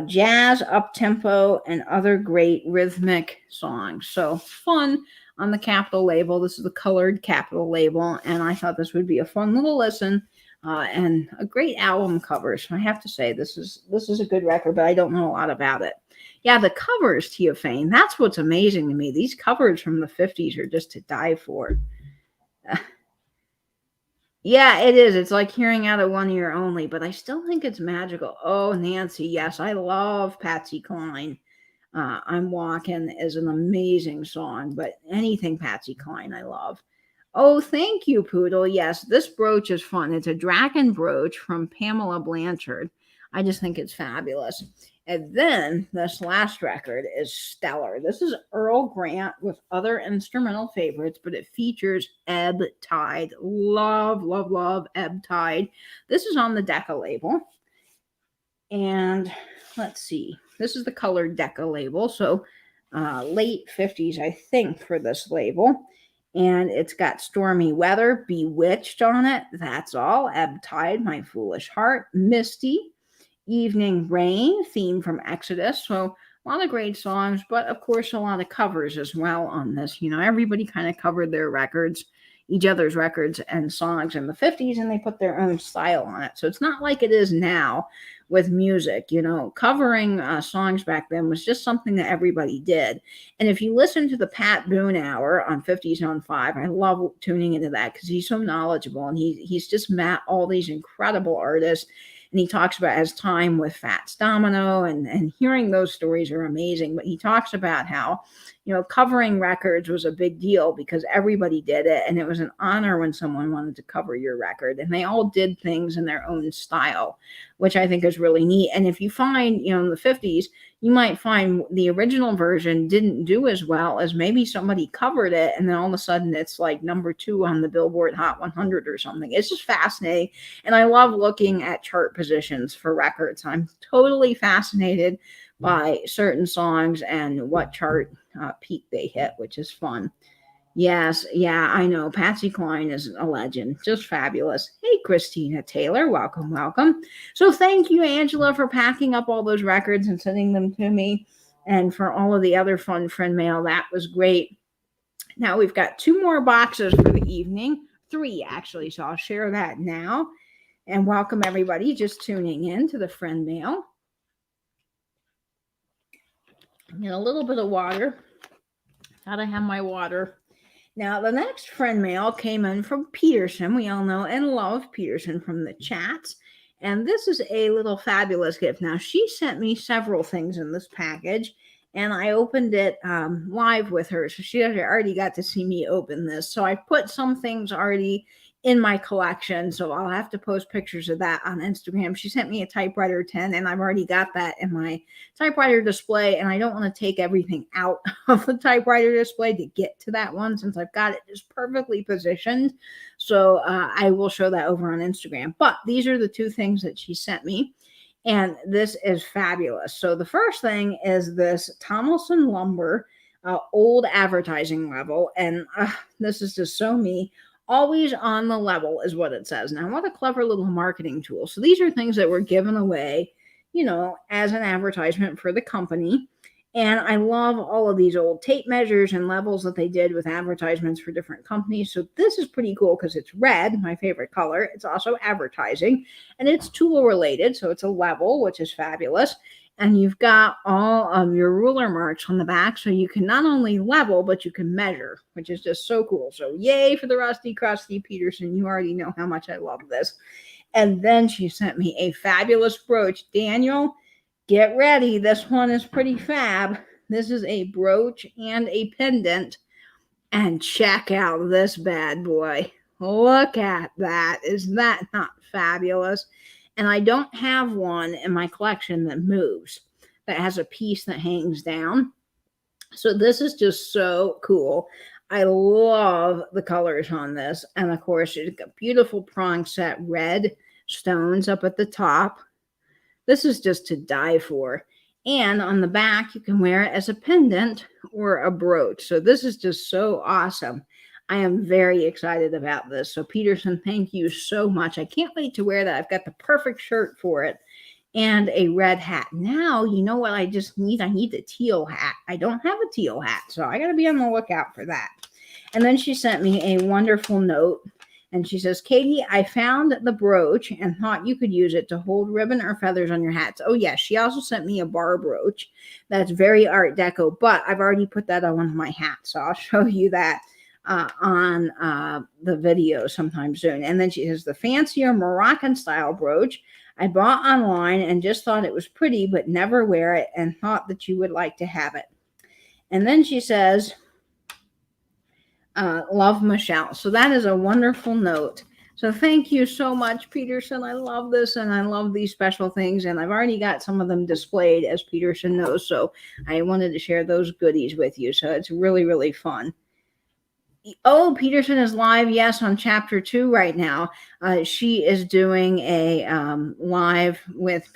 Jazz, up-tempo, and other great rhythmic songs. So fun on the Capitol label. This is the colored Capitol label, and I thought this would be a fun little listen and a great album cover. So I have to say this is a good record, but I don't know a lot about it. Yeah, the covers, Teofane, that's what's amazing to me. These covers from the 50s are just to die for. Yeah, it is. It's like hearing out of one ear only, but I still think it's magical. Oh, Nancy, yes, I love Patsy Cline. I'm Walking is an amazing song, but anything Patsy Cline I love. Oh, thank you, Poodle. Yes, this brooch is fun. It's a dragon brooch from Pamela Blanchard. I just think it's fabulous. And then this last record is stellar. This is Earl Grant with other instrumental favorites, but it features Ebb Tide. Love, love, love Ebb Tide. This is on the Decca label. And let's see. This is the colored Decca label. So late 50s, I think, for this label. And it's got Stormy Weather, Bewitched on it. That's all. Ebb Tide, My Foolish Heart, Misty, Evening Rain, theme from Exodus. So a lot of great songs, but of course a lot of covers as well on this. Everybody kind of covered their records, each other's records and songs in the 50s, and they put their own style on it. So it's not like it is now with music. Covering songs back then was just something that everybody did. And if you listen to the Pat Boone Hour on 50s on 5, I love tuning into that because he's so knowledgeable, and he's just met all these incredible artists. And he talks about his time with Fats Domino, and hearing those stories are amazing. But he talks about how, covering records was a big deal because everybody did it. And it was an honor when someone wanted to cover your record. And they all did things in their own style, which I think is really neat. And if you find, in the 50s, you might find the original version didn't do as well as maybe somebody covered it. And then all of a sudden it's like number 2 on the Billboard Hot 100 or something. It's just fascinating. And I love looking at chart positions for records. I'm totally fascinated by certain songs and what chart peak they hit, which is fun. Yes, yeah, I know. Patsy Cline is a legend. Just fabulous. Hey, Christina Taylor, welcome, welcome. So thank you, Angela, for packing up all those records and sending them to me, and for all of the other fun friend mail. That was great. Now we've got 2 more boxes for the evening. 3, actually, so I'll share that now. And welcome, everybody, just tuning in to the friend mail. And a little bit of water. Gotta have my water. Now, the next friend mail came in from Peterson. We all know and love Peterson from the chats. And this is a little fabulous gift. Now, she sent me several things in this package, and I opened it live with her. So she already got to see me open this. So I put some things already in my collection. So I'll have to post pictures of that on Instagram. She sent me a typewriter 10, and I've already got that in my typewriter display. And I don't want to take everything out of the typewriter display to get to that one, since I've got it just perfectly positioned. So I will show that over on Instagram. But these are the 2 things that she sent me. And this is fabulous. So the first thing is this Tomlinson Lumber old advertising level. And this is just so me. Always on the level is what it says. Now, what a clever little marketing tool. So these are things that were given away, as an advertisement for the company. And I love all of these old tape measures and levels that they did with advertisements for different companies. So this is pretty cool because it's red, my favorite color. It's also advertising, and it's tool related. So it's a level, which is fabulous. And you've got all of your ruler marks on the back, so you can not only level, but you can measure, which is just so cool. So yay for the Rusty Crusty Peterson. You already know how much I love this. And then she sent me a fabulous brooch. Daniel, get ready. This one is pretty fab. This is a brooch and a pendant. And check out this bad boy. Look at that. Is that not fabulous? And I don't have one in my collection that moves, that has a piece that hangs down. So this is just so cool. I love the colors on this. And of course, it's got beautiful prong set red stones up at the top. This is just to die for. And on the back, you can wear it as a pendant or a brooch. So this is just so awesome. I am very excited about this. So Peterson, thank you so much. I can't wait to wear that. I've got the perfect shirt for it and a red hat. Now, you know what I just need? I need the teal hat. I don't have a teal hat, so I got to be on the lookout for that. And then she sent me a wonderful note. And she says, Katie, I found the brooch and thought you could use it to hold ribbon or feathers on your hats. Oh, yes. She also sent me a bar brooch. That's very Art Deco, but I've already put that on one of my hats. So I'll show you that on the video sometime soon. And then she says, the fancier Moroccan style brooch I bought online and just thought it was pretty, but never wear it and thought that you would like to have it. And then she says, love, Michelle. So that is a wonderful note. So thank you so much, Peterson. I love this, and I love these special things, and I've already got some of them displayed, as Peterson knows. So I wanted to share those goodies with you. So it's really, really fun. Oh, Peterson is live, yes, on chapter 2 right now. She is doing a live with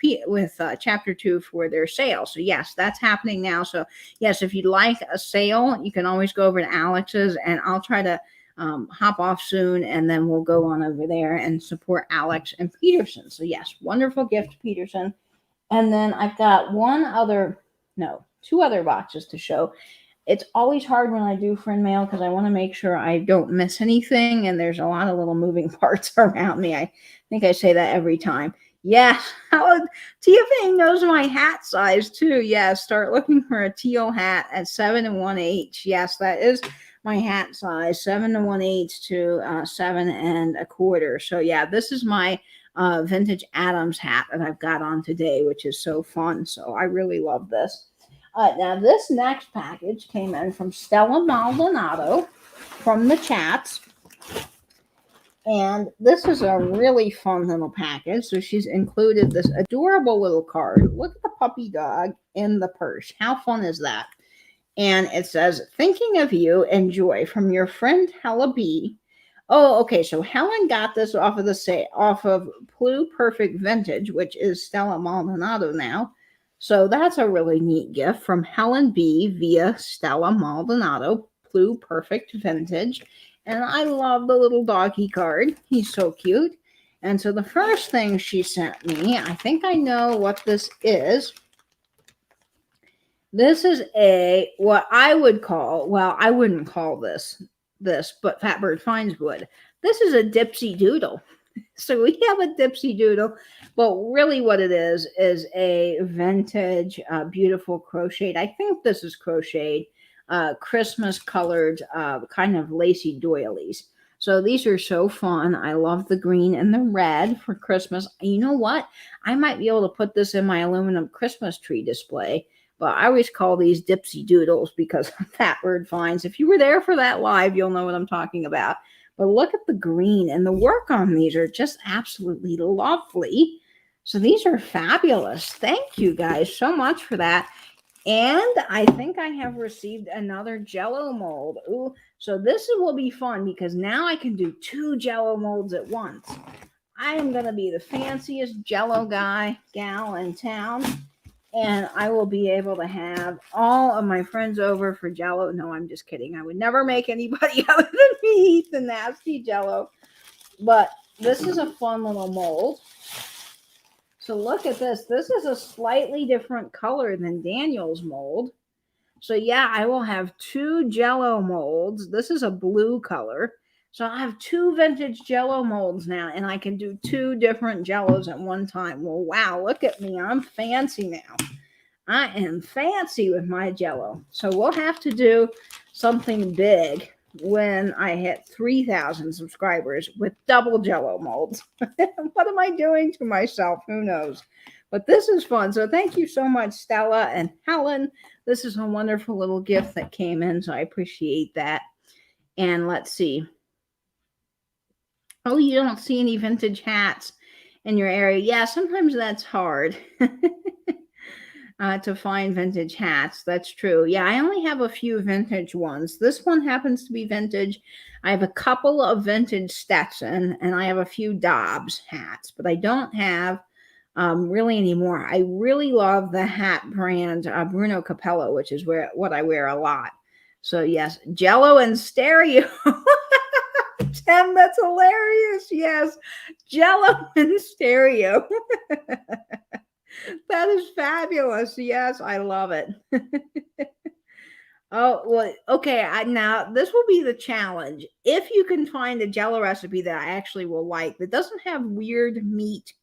chapter 2 for their sale. So yes, that's happening now. So yes, if you'd like a sale, you can always go over to Alex's, and I'll try to hop off soon, and then we'll go on over there and support Alex and Peterson. So yes, wonderful gift, Peterson. And then I've got two other boxes to show. It's always hard when I do friend mail because I want to make sure I don't miss anything, and there's a lot of little moving parts around me. I think I say that every time. Yes, Tiffany knows my hat size too. Yes, start looking for a teal hat at 7 1/8. Yes, that is my hat size, 7 1/8 to 7 1/4. So yeah, this is my vintage Adams hat that I've got on today, which is so fun. So I really love this. Now, this next package came in from Stella Maldonado from the chats. And this is a really fun little package. So she's included this adorable little card. Look at the puppy dog in the purse. How fun is that? And it says, thinking of you, enjoy, from your friend Hella B. Oh, okay. So Helen got this off of Plu Perfect Vintage, which is Stella Maldonado now. So that's a really neat gift from Helen B via Stella Maldonado, Plu Perfect Vintage. And I love the little doggy card. He's so cute. And so the first thing she sent me, I think I know what this is. This is what I would call, well, I wouldn't call this, but Fatbird Finds would. This is a Dipsy Doodle. So we have a Dipsy Doodle, but really what it is a vintage, beautiful crocheted. I think this is crocheted, Christmas colored, kind of lacy doilies. So these are so fun. I love the green and the red for Christmas. You know what? I might be able to put this in my aluminum Christmas tree display, but I always call these Dipsy Doodles because of Fatbird Finds. If you were there for that live, you'll know what I'm talking about. But look at the green, and the work on these are just absolutely lovely. So these are fabulous. Thank you guys so much for that. And I think I have received another Jell-O mold. Ooh, so this will be fun because now I can do 2 Jell-O molds at once. I am going to be the fanciest Jell-O gal in town. And I will be able to have all of my friends over for Jell-O. No, I'm just kidding. I would never make anybody other than me eat the nasty Jell-O. But this is a fun little mold. So look at this. This is a slightly different color than Daniel's mold. So yeah, I will have 2 Jell-O molds. This is a blue color. So I have 2 vintage Jell-O molds now, and I can do 2 different Jell-Os at one time. Well, wow, look at me. I'm fancy now. I am fancy with my Jell-O. So we'll have to do something big when I hit 3,000 subscribers with double Jell-O molds. What am I doing to myself? Who knows? But this is fun. So thank you so much, Stella and Helen. This is a wonderful little gift that came in, so I appreciate that. And let's see. Oh, you don't see any vintage hats in your area. Yeah, sometimes that's hard to find vintage hats. That's true. Yeah, I only have a few vintage ones. This one happens to be vintage. I have a couple of vintage Stetson, and I have a few Dobbs hats, but I don't have really anymore. I really love the hat brand Bruno Capello, which is what I wear a lot. So yes, Jell-O and stereo. Tim, that's hilarious. Yes, Jell-O and stereo. That is fabulous. Yes, I love it. Oh, well, okay. Now, this will be the challenge. If you can find a Jell-O recipe that I actually will like, that doesn't have weird meat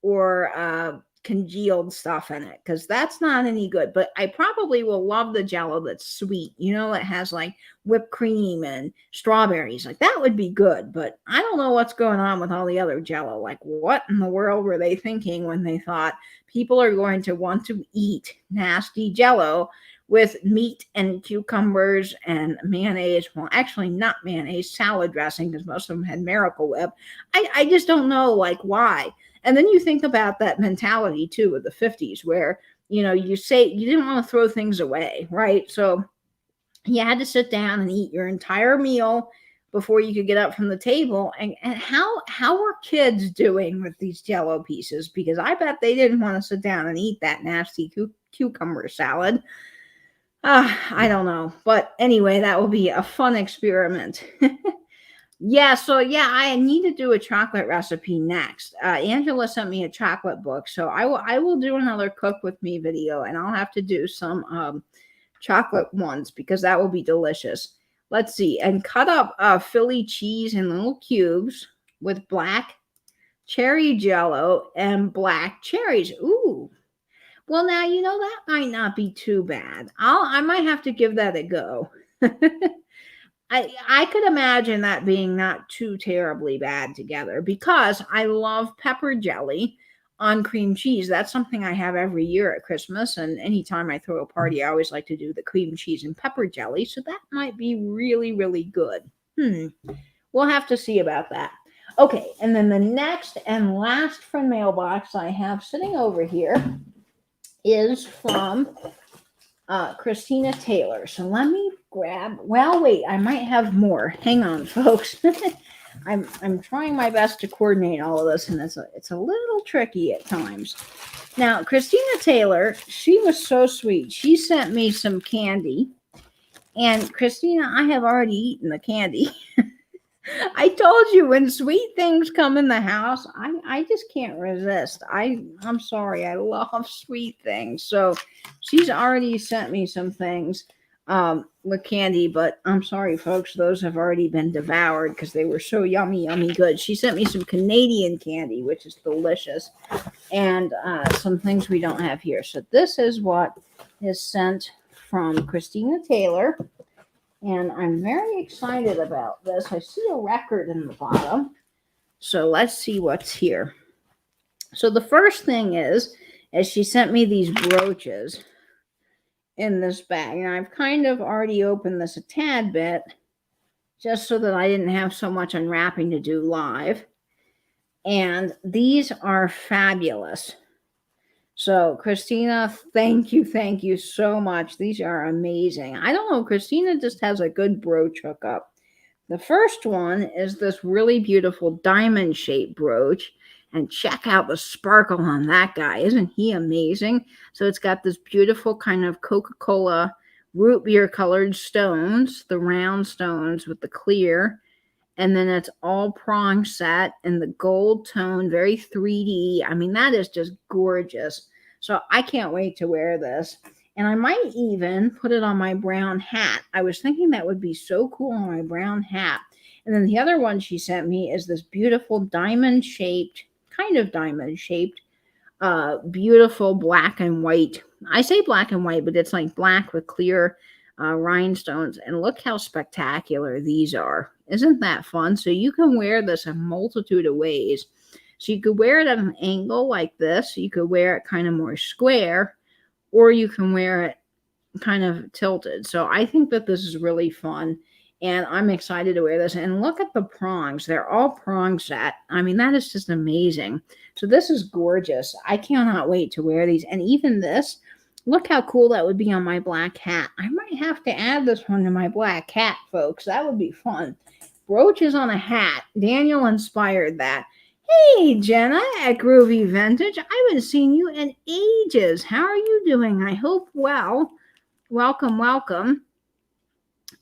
or congealed stuff in it, because that's not any good. But I probably will love the Jell-O that's sweet. You know, it has like whipped cream and strawberries. Like that would be good. But I don't know what's going on with all the other Jell-O. Like, what in the world were they thinking when they thought people are going to want to eat nasty Jell-O with meat and cucumbers and mayonnaise? Well, actually not mayonnaise, salad dressing, because most of them had Miracle Whip. I just don't know, like, why. And then you think about that mentality too of the 50s where, you know, you say you didn't want to throw things away, right? So You had to sit down and eat your entire meal before you could get up from the table. And how were kids doing with these Jello pieces? Because I bet they didn't want to sit down and eat that nasty cucumber salad. I don't know. But anyway, that will be a fun experiment. Yeah, so yeah, I need to do a chocolate recipe next. Angela sent me a chocolate book, so I will do another cook with me video, and I'll have to do some chocolate ones because that will be delicious. Let's see, and cut up Philly cheese in little cubes with black cherry jello and black cherries. Ooh, well now that might not be too bad. I might have to give that a go. I could imagine that being not too terribly bad together because I love pepper jelly on cream cheese. That's something I have every year at Christmas. And anytime I throw a party, I always like to do the cream cheese and pepper jelly. So that might be really, really good. We'll have to see about that. Okay. And then the next and last friend mailbox I have sitting over here is from Christina Taylor. So let me grab. Well, wait, I might have more. Hang on, folks. I'm trying my best to coordinate all of this, and it's a little tricky at times. Now, Christina Taylor, she was so sweet. She sent me some candy, and Christina, I have already eaten the candy. I told you when sweet things come in the house, I just can't resist. I'm sorry, I love sweet things. So she's already sent me some things with candy, but I'm sorry, folks, those have already been devoured because they were so yummy, yummy good. She sent me some Canadian candy, which is delicious, and some things we don't have here. So this is what is sent from Christina Taylor. And I'm very excited about this. I see a record in the bottom. So let's see what's here. So the first thing is she sent me these brooches in this bag. And I've kind of already opened this a tad bit just so that I didn't have so much unwrapping to do live. And these are fabulous. So, Christina, thank you so much. These are amazing. I don't know, Christina just has a good brooch hookup. The first one is this really beautiful diamond-shaped brooch. And check out the sparkle on that guy. Isn't he amazing? So it's got this beautiful kind of Coca-Cola root beer colored stones, the round stones with the clear. And then it's all prong set in the gold tone, very 3D. I mean, that is just gorgeous. So I can't wait to wear this. And I might even put it on my brown hat. I was thinking that would be so cool on my brown hat. And then the other one she sent me is this beautiful diamond-shaped, beautiful black and white. I say black and white, but it's like black with clear rhinestones. And look how spectacular these are. Isn't that fun? So you can wear this a multitude of ways. So you could wear it at an angle like this. You could wear it kind of more square, or you can wear it kind of tilted. So I think that this is really fun, and I'm excited to wear this. And look at the prongs. They're all prong set. I mean, that is just amazing. So this is gorgeous. I cannot wait to wear these. And even this, look how cool that would be on my black hat. I might have to add this one to my black hat, folks. That would be fun. Brooches on a hat. Daniel inspired that. Hey, Jenna at Groovy Vintage. I haven't seen you in ages. How are you doing? I hope well. Welcome.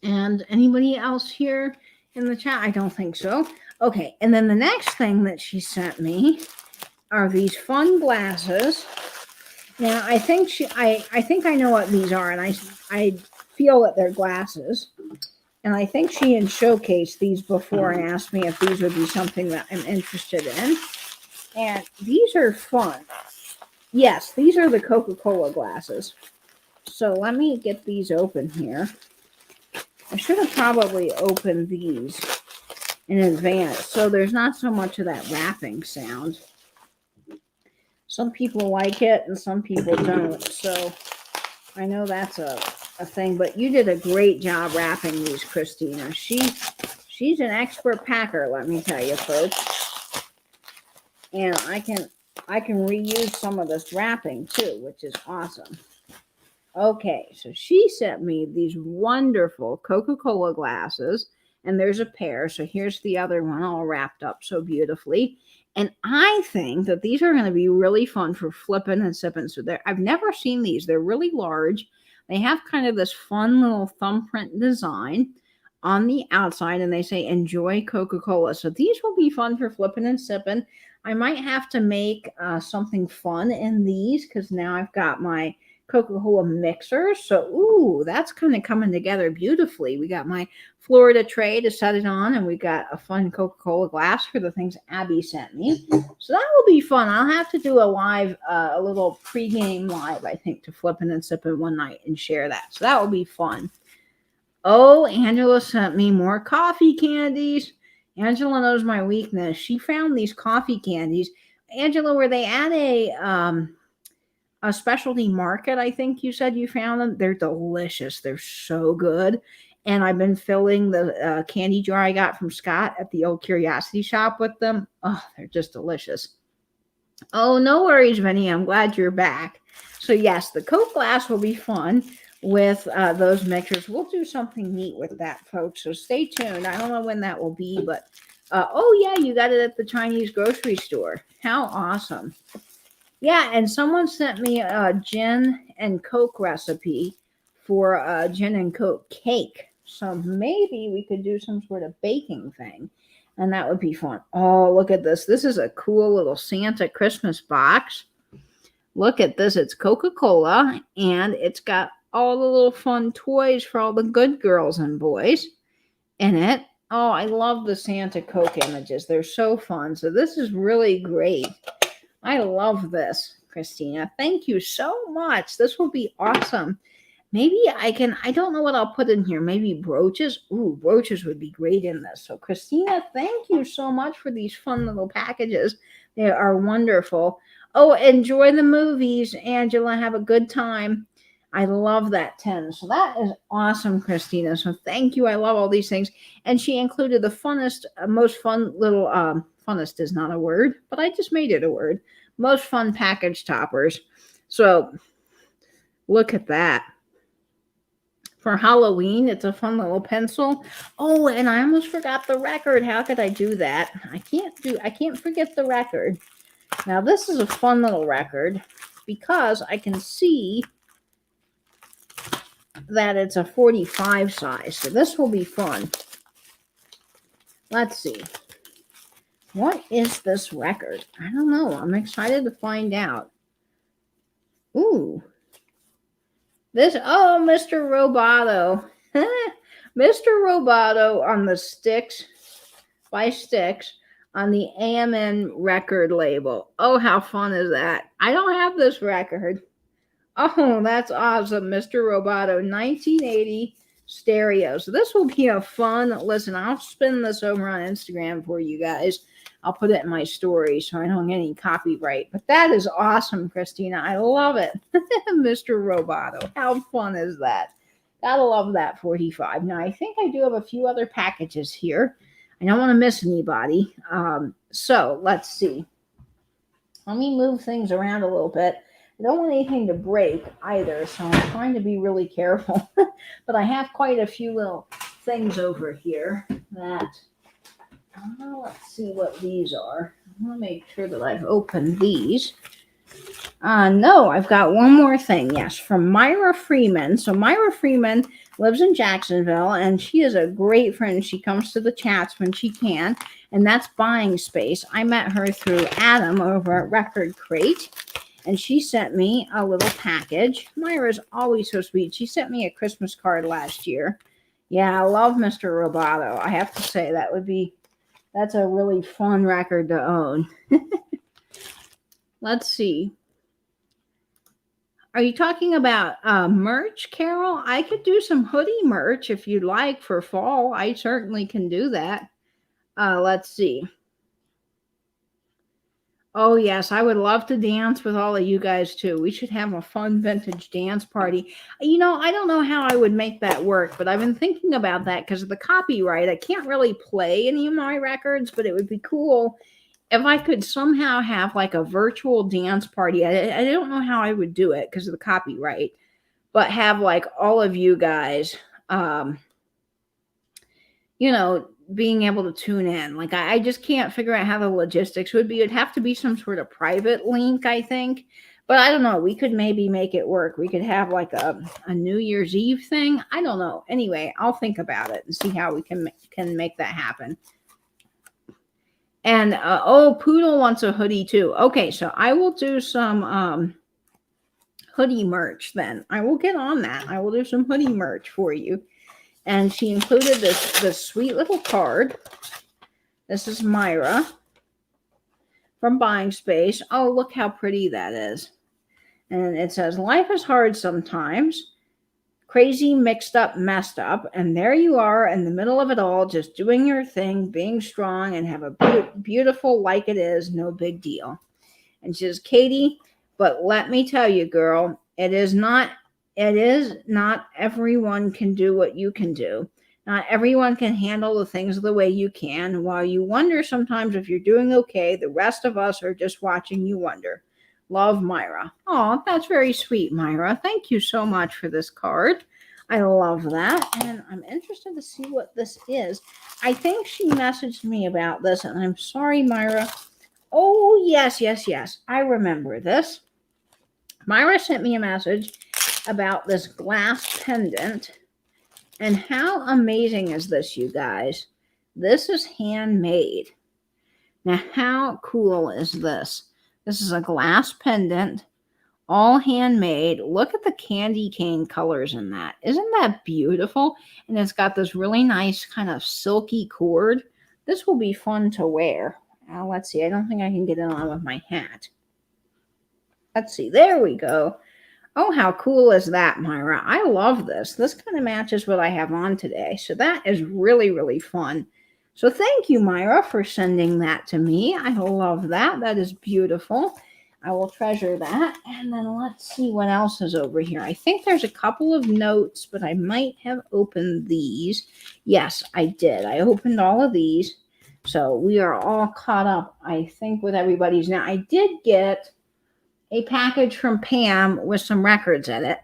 And anybody else here in the chat? I don't think so. Okay, and then the next thing that she sent me are these fun glasses. Now, I think I know what these are, and I feel that they're glasses. And I think she had showcased these before and asked me if these would be something that I'm interested in. And these are fun. Yes, these are the Coca-Cola glasses. So let me get these open here. I should have probably opened these in advance, so there's not so much of that wrapping sound. Some people like it and some people don't. So I know that's a thing, but you did a great job wrapping these, Christina. She's an expert packer, let me tell you, folks. And I can reuse some of this wrapping too, which is awesome. Okay, so she sent me these wonderful Coca-Cola glasses, and there's a pair. So here's the other one all wrapped up so beautifully. And I think that these are going to be really fun for flipping and sipping. So I've never seen these. They're really large. They have kind of this fun little thumbprint design on the outside, and they say enjoy Coca-Cola. So these will be fun for flipping and sipping. I might have to make something fun in these because now I've got my Coca-Cola mixers. So, ooh, that's kind of coming together beautifully. We got my Florida tray to set it on, and we got a fun Coca-Cola glass for the things Abby sent me. So that will be fun. I'll have to do a little pregame live, I think, to flipping and sipping one night and share that. So that will be fun. Oh, Angela sent me more coffee candies. Angela knows my weakness. She found these coffee candies. Angela, were they at a specialty market? I think you said you found them. They're delicious. They're so good. And I've been filling the candy jar I got from Scott at the old Curiosity Shop with them. Oh, they're just delicious. Oh, no worries, Vinny. I'm glad you're back. So yes, the Coke glass will be fun with those mixers. We'll do something neat with that, folks. So stay tuned. I don't know when that will be, but oh yeah, you got it at the Chinese grocery store. How awesome. Yeah, and someone sent me a gin and Coke recipe for a gin and Coke cake. So maybe we could do some sort of baking thing, and that would be fun. Oh, look at this. This is a cool little Santa Christmas box. Look at this. It's Coca-Cola, and it's got all the little fun toys for all the good girls and boys in it. Oh, I love the Santa Coke images. They're so fun. So this is really great. I love this, Christina. Thank you so much. This will be awesome. Maybe I don't know what I'll put in here. Maybe brooches. Ooh, brooches would be great in this. So Christina, thank you so much for these fun little packages. They are wonderful. Oh, enjoy the movies, Angela. Have a good time. I love that 10. So that is awesome, Christina. So thank you. I love all these things. And she included the funnest, most fun little, funnest is not a word, but I just made it a word. Most fun package toppers. So look at that. For Halloween, it's a fun little pencil. Oh, and I almost forgot the record. How could I do that? I can't forget the record. Now, this is a fun little record because I can see that it's a 45 size. So this will be fun. Let's see. What is this record? I don't know. I'm excited to find out. Ooh. Mr. Roboto. Mr. Roboto on the Sticks by Sticks on the AMN record label. Oh, how fun is that? I don't have this record. Oh, that's awesome. Mr. Roboto, 1980 stereo. So this will be a fun listen. I'll spin this over on Instagram for you guys. I'll put it in my story so I don't get any copyright. But that is awesome, Christina. I love it. Mr. Roboto. How fun is that? Gotta love that 45. Now, I think I do have a few other packages here. I don't want to miss anybody. So let's see. Let me move things around a little bit. I don't want anything to break either, so I'm trying to be really careful. But I have quite a few little things over here that... let's see what these are. I want to make sure that I've opened these. No, I've got one more thing. Yes, from Myra Freeman. So Myra Freeman lives in Jacksonville, and she is a great friend. She comes to the chats when she can, and that's Buying Space. I met her through Adam over at Record Crate, and she sent me a little package. Myra's always so sweet. She sent me a Christmas card last year. Yeah, I love Mr. Roboto. I have to say that's a really fun record to own. Let's see. Are you talking about merch, Carol? I could do some hoodie merch if you'd like for fall. I certainly can do that. Let's see. Oh, yes, I would love to dance with all of you guys, too. We should have a fun vintage dance party. You know, I don't know how I would make that work, but I've been thinking about that because of the copyright. I can't really play any of my records, but it would be cool if I could somehow have like a virtual dance party. I don't know how I would do it because of the copyright, but have like all of you guys, you know, being able to tune in. Like I just can't figure out how the logistics would be. It'd have to be some sort of private link, I think. But I don't know. We could maybe make it work. We could have like a New Year's Eve thing. I don't know. Anyway, I'll think about it and see how we can make that happen. And oh, Poodle wants a hoodie too. Okay, so I will do some hoodie merch then. I will get on that. I will do some hoodie merch for you. And she included this sweet little card. This is Myra from Buying Space. Oh, look how pretty that is. And it says, life is hard sometimes. Crazy, mixed up, messed up. And there you are in the middle of it all, just doing your thing, being strong, and have a beautiful like it is, no big deal. And she says, Katie, but let me tell you, girl, it is not everyone can do what you can do. Not everyone can handle the things the way you can. While you wonder sometimes if you're doing okay, the rest of us are just watching you wonder. Love, Myra. Oh, that's very sweet, Myra. Thank you so much for this card. I love that. And I'm interested to see what this is. I think she messaged me about this, and I'm sorry, Myra. Oh, yes. I remember this. Myra sent me a message about this glass pendant. And how amazing is this, you guys? This is handmade. Now, how cool is this? This is a glass pendant, all handmade. Look at the candy cane colors in that. Isn't that beautiful? And it's got this really nice kind of silky cord. This will be fun to wear. Let's see. I don't think I can get it on with my hat. Let's see. There we go. Oh, how cool is that, Myra? I love this. This kind of matches what I have on today. So that is really, really fun. So thank you, Myra, for sending that to me. I love that. That is beautiful. I will treasure that. And then let's see what else is over here. I think there's a couple of notes, but I might have opened these. Yes, I did. I opened all of these. So we are all caught up, I think, with everybody's. Now, I did get a package from Pam with some records in it.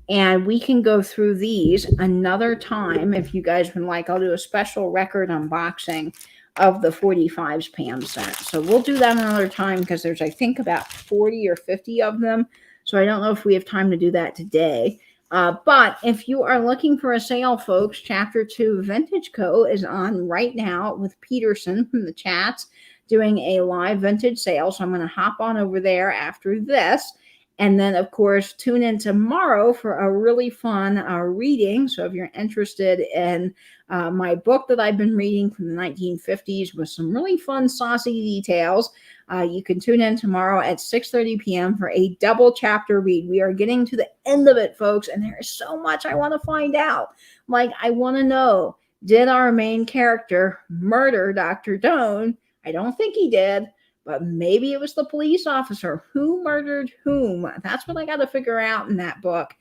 And we can go through these another time if you guys would like. I'll do a special record unboxing of the 45s Pam sent. So we'll do that another time because there's, I think, about 40 or 50 of them. So I don't know if we have time to do that today. But if you are looking for a sale, folks, Chapter 2 Vintage Co. is on right now with Peterson from the chats doing a live vintage sale. So I'm going to hop on over there after this. And then, of course, tune in tomorrow for a really fun reading. So if you're interested in my book that I've been reading from the 1950s with some really fun, saucy details, you can tune in tomorrow at 6:30 p.m. for a double chapter read. We are getting to the end of it, folks, and there is so much I want to find out. Like, I want to know, did our main character murder Dr. Doan? I don't think he did. But maybe it was the police officer. Who murdered whom? That's what I got to figure out in that book.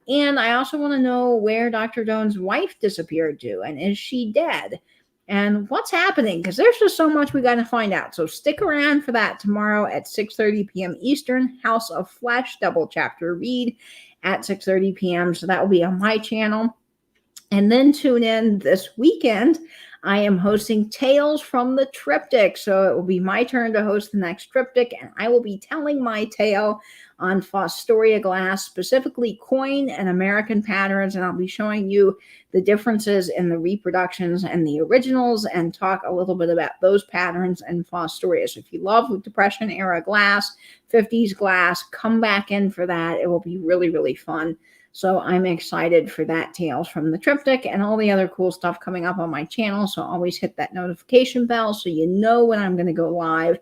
And I also want to know where Dr. Doan's wife disappeared to. And is she dead? And what's happening? Because there's just so much we got to find out. So stick around for that tomorrow at 6:30 p.m. Eastern. House of Flesh double chapter read at 6:30 p.m. So that will be on my channel. And then tune in this weekend. I am hosting Tales from the Triptych. So it will be my turn to host the next triptych, and I will be telling my tale on Fostoria glass, specifically coin and American patterns, and I'll be showing you the differences in the reproductions and the originals and talk a little bit about those patterns and Fostoria. So if you love Depression era glass, 50s glass, come back in for that. It will be really, really fun. So I'm excited for that Tales from the Triptych and all the other cool stuff coming up on my channel. So always hit that notification bell so you know when I'm going to go live.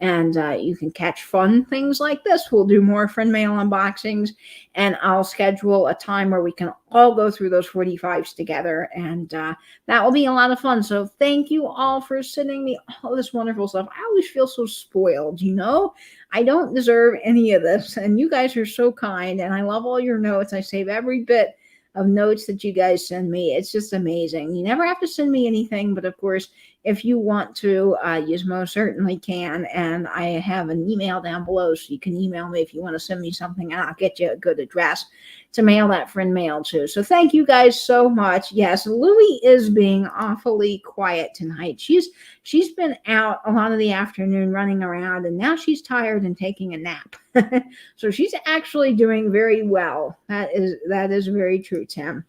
And you can catch fun things like this. We'll do more friend mail unboxings. And I'll schedule a time where we can all go through those 45s together. And that will be a lot of fun. So thank you all for sending me all this wonderful stuff. I always feel so spoiled, you know. I don't deserve any of this. And you guys are so kind. And I love all your notes. I save every bit of notes that you guys send me. It's just amazing. You never have to send me anything, but of course, if you want to, you most certainly can. And I have an email down below, so you can email me if you want to send me something, and I'll get you a good address to mail that friend mail to. So thank you guys so much. Yes, Louie is being awfully quiet tonight. She's been out a lot of the afternoon running around, and now she's tired and taking a nap. So she's actually doing very well. That is very true, Tim.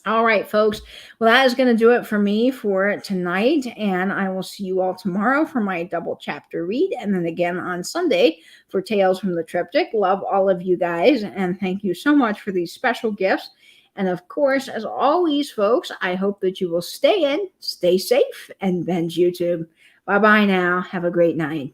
All right, folks. Well, that is going to do it for me for tonight. And I will see you all tomorrow for my double chapter read. And then again on Sunday for Tales from the Triptych. Love all of you guys. And thank you so much for these special gifts. And of course, as always, folks, I hope that you will stay in, stay safe, and bend YouTube. Bye-bye now. Have a great night.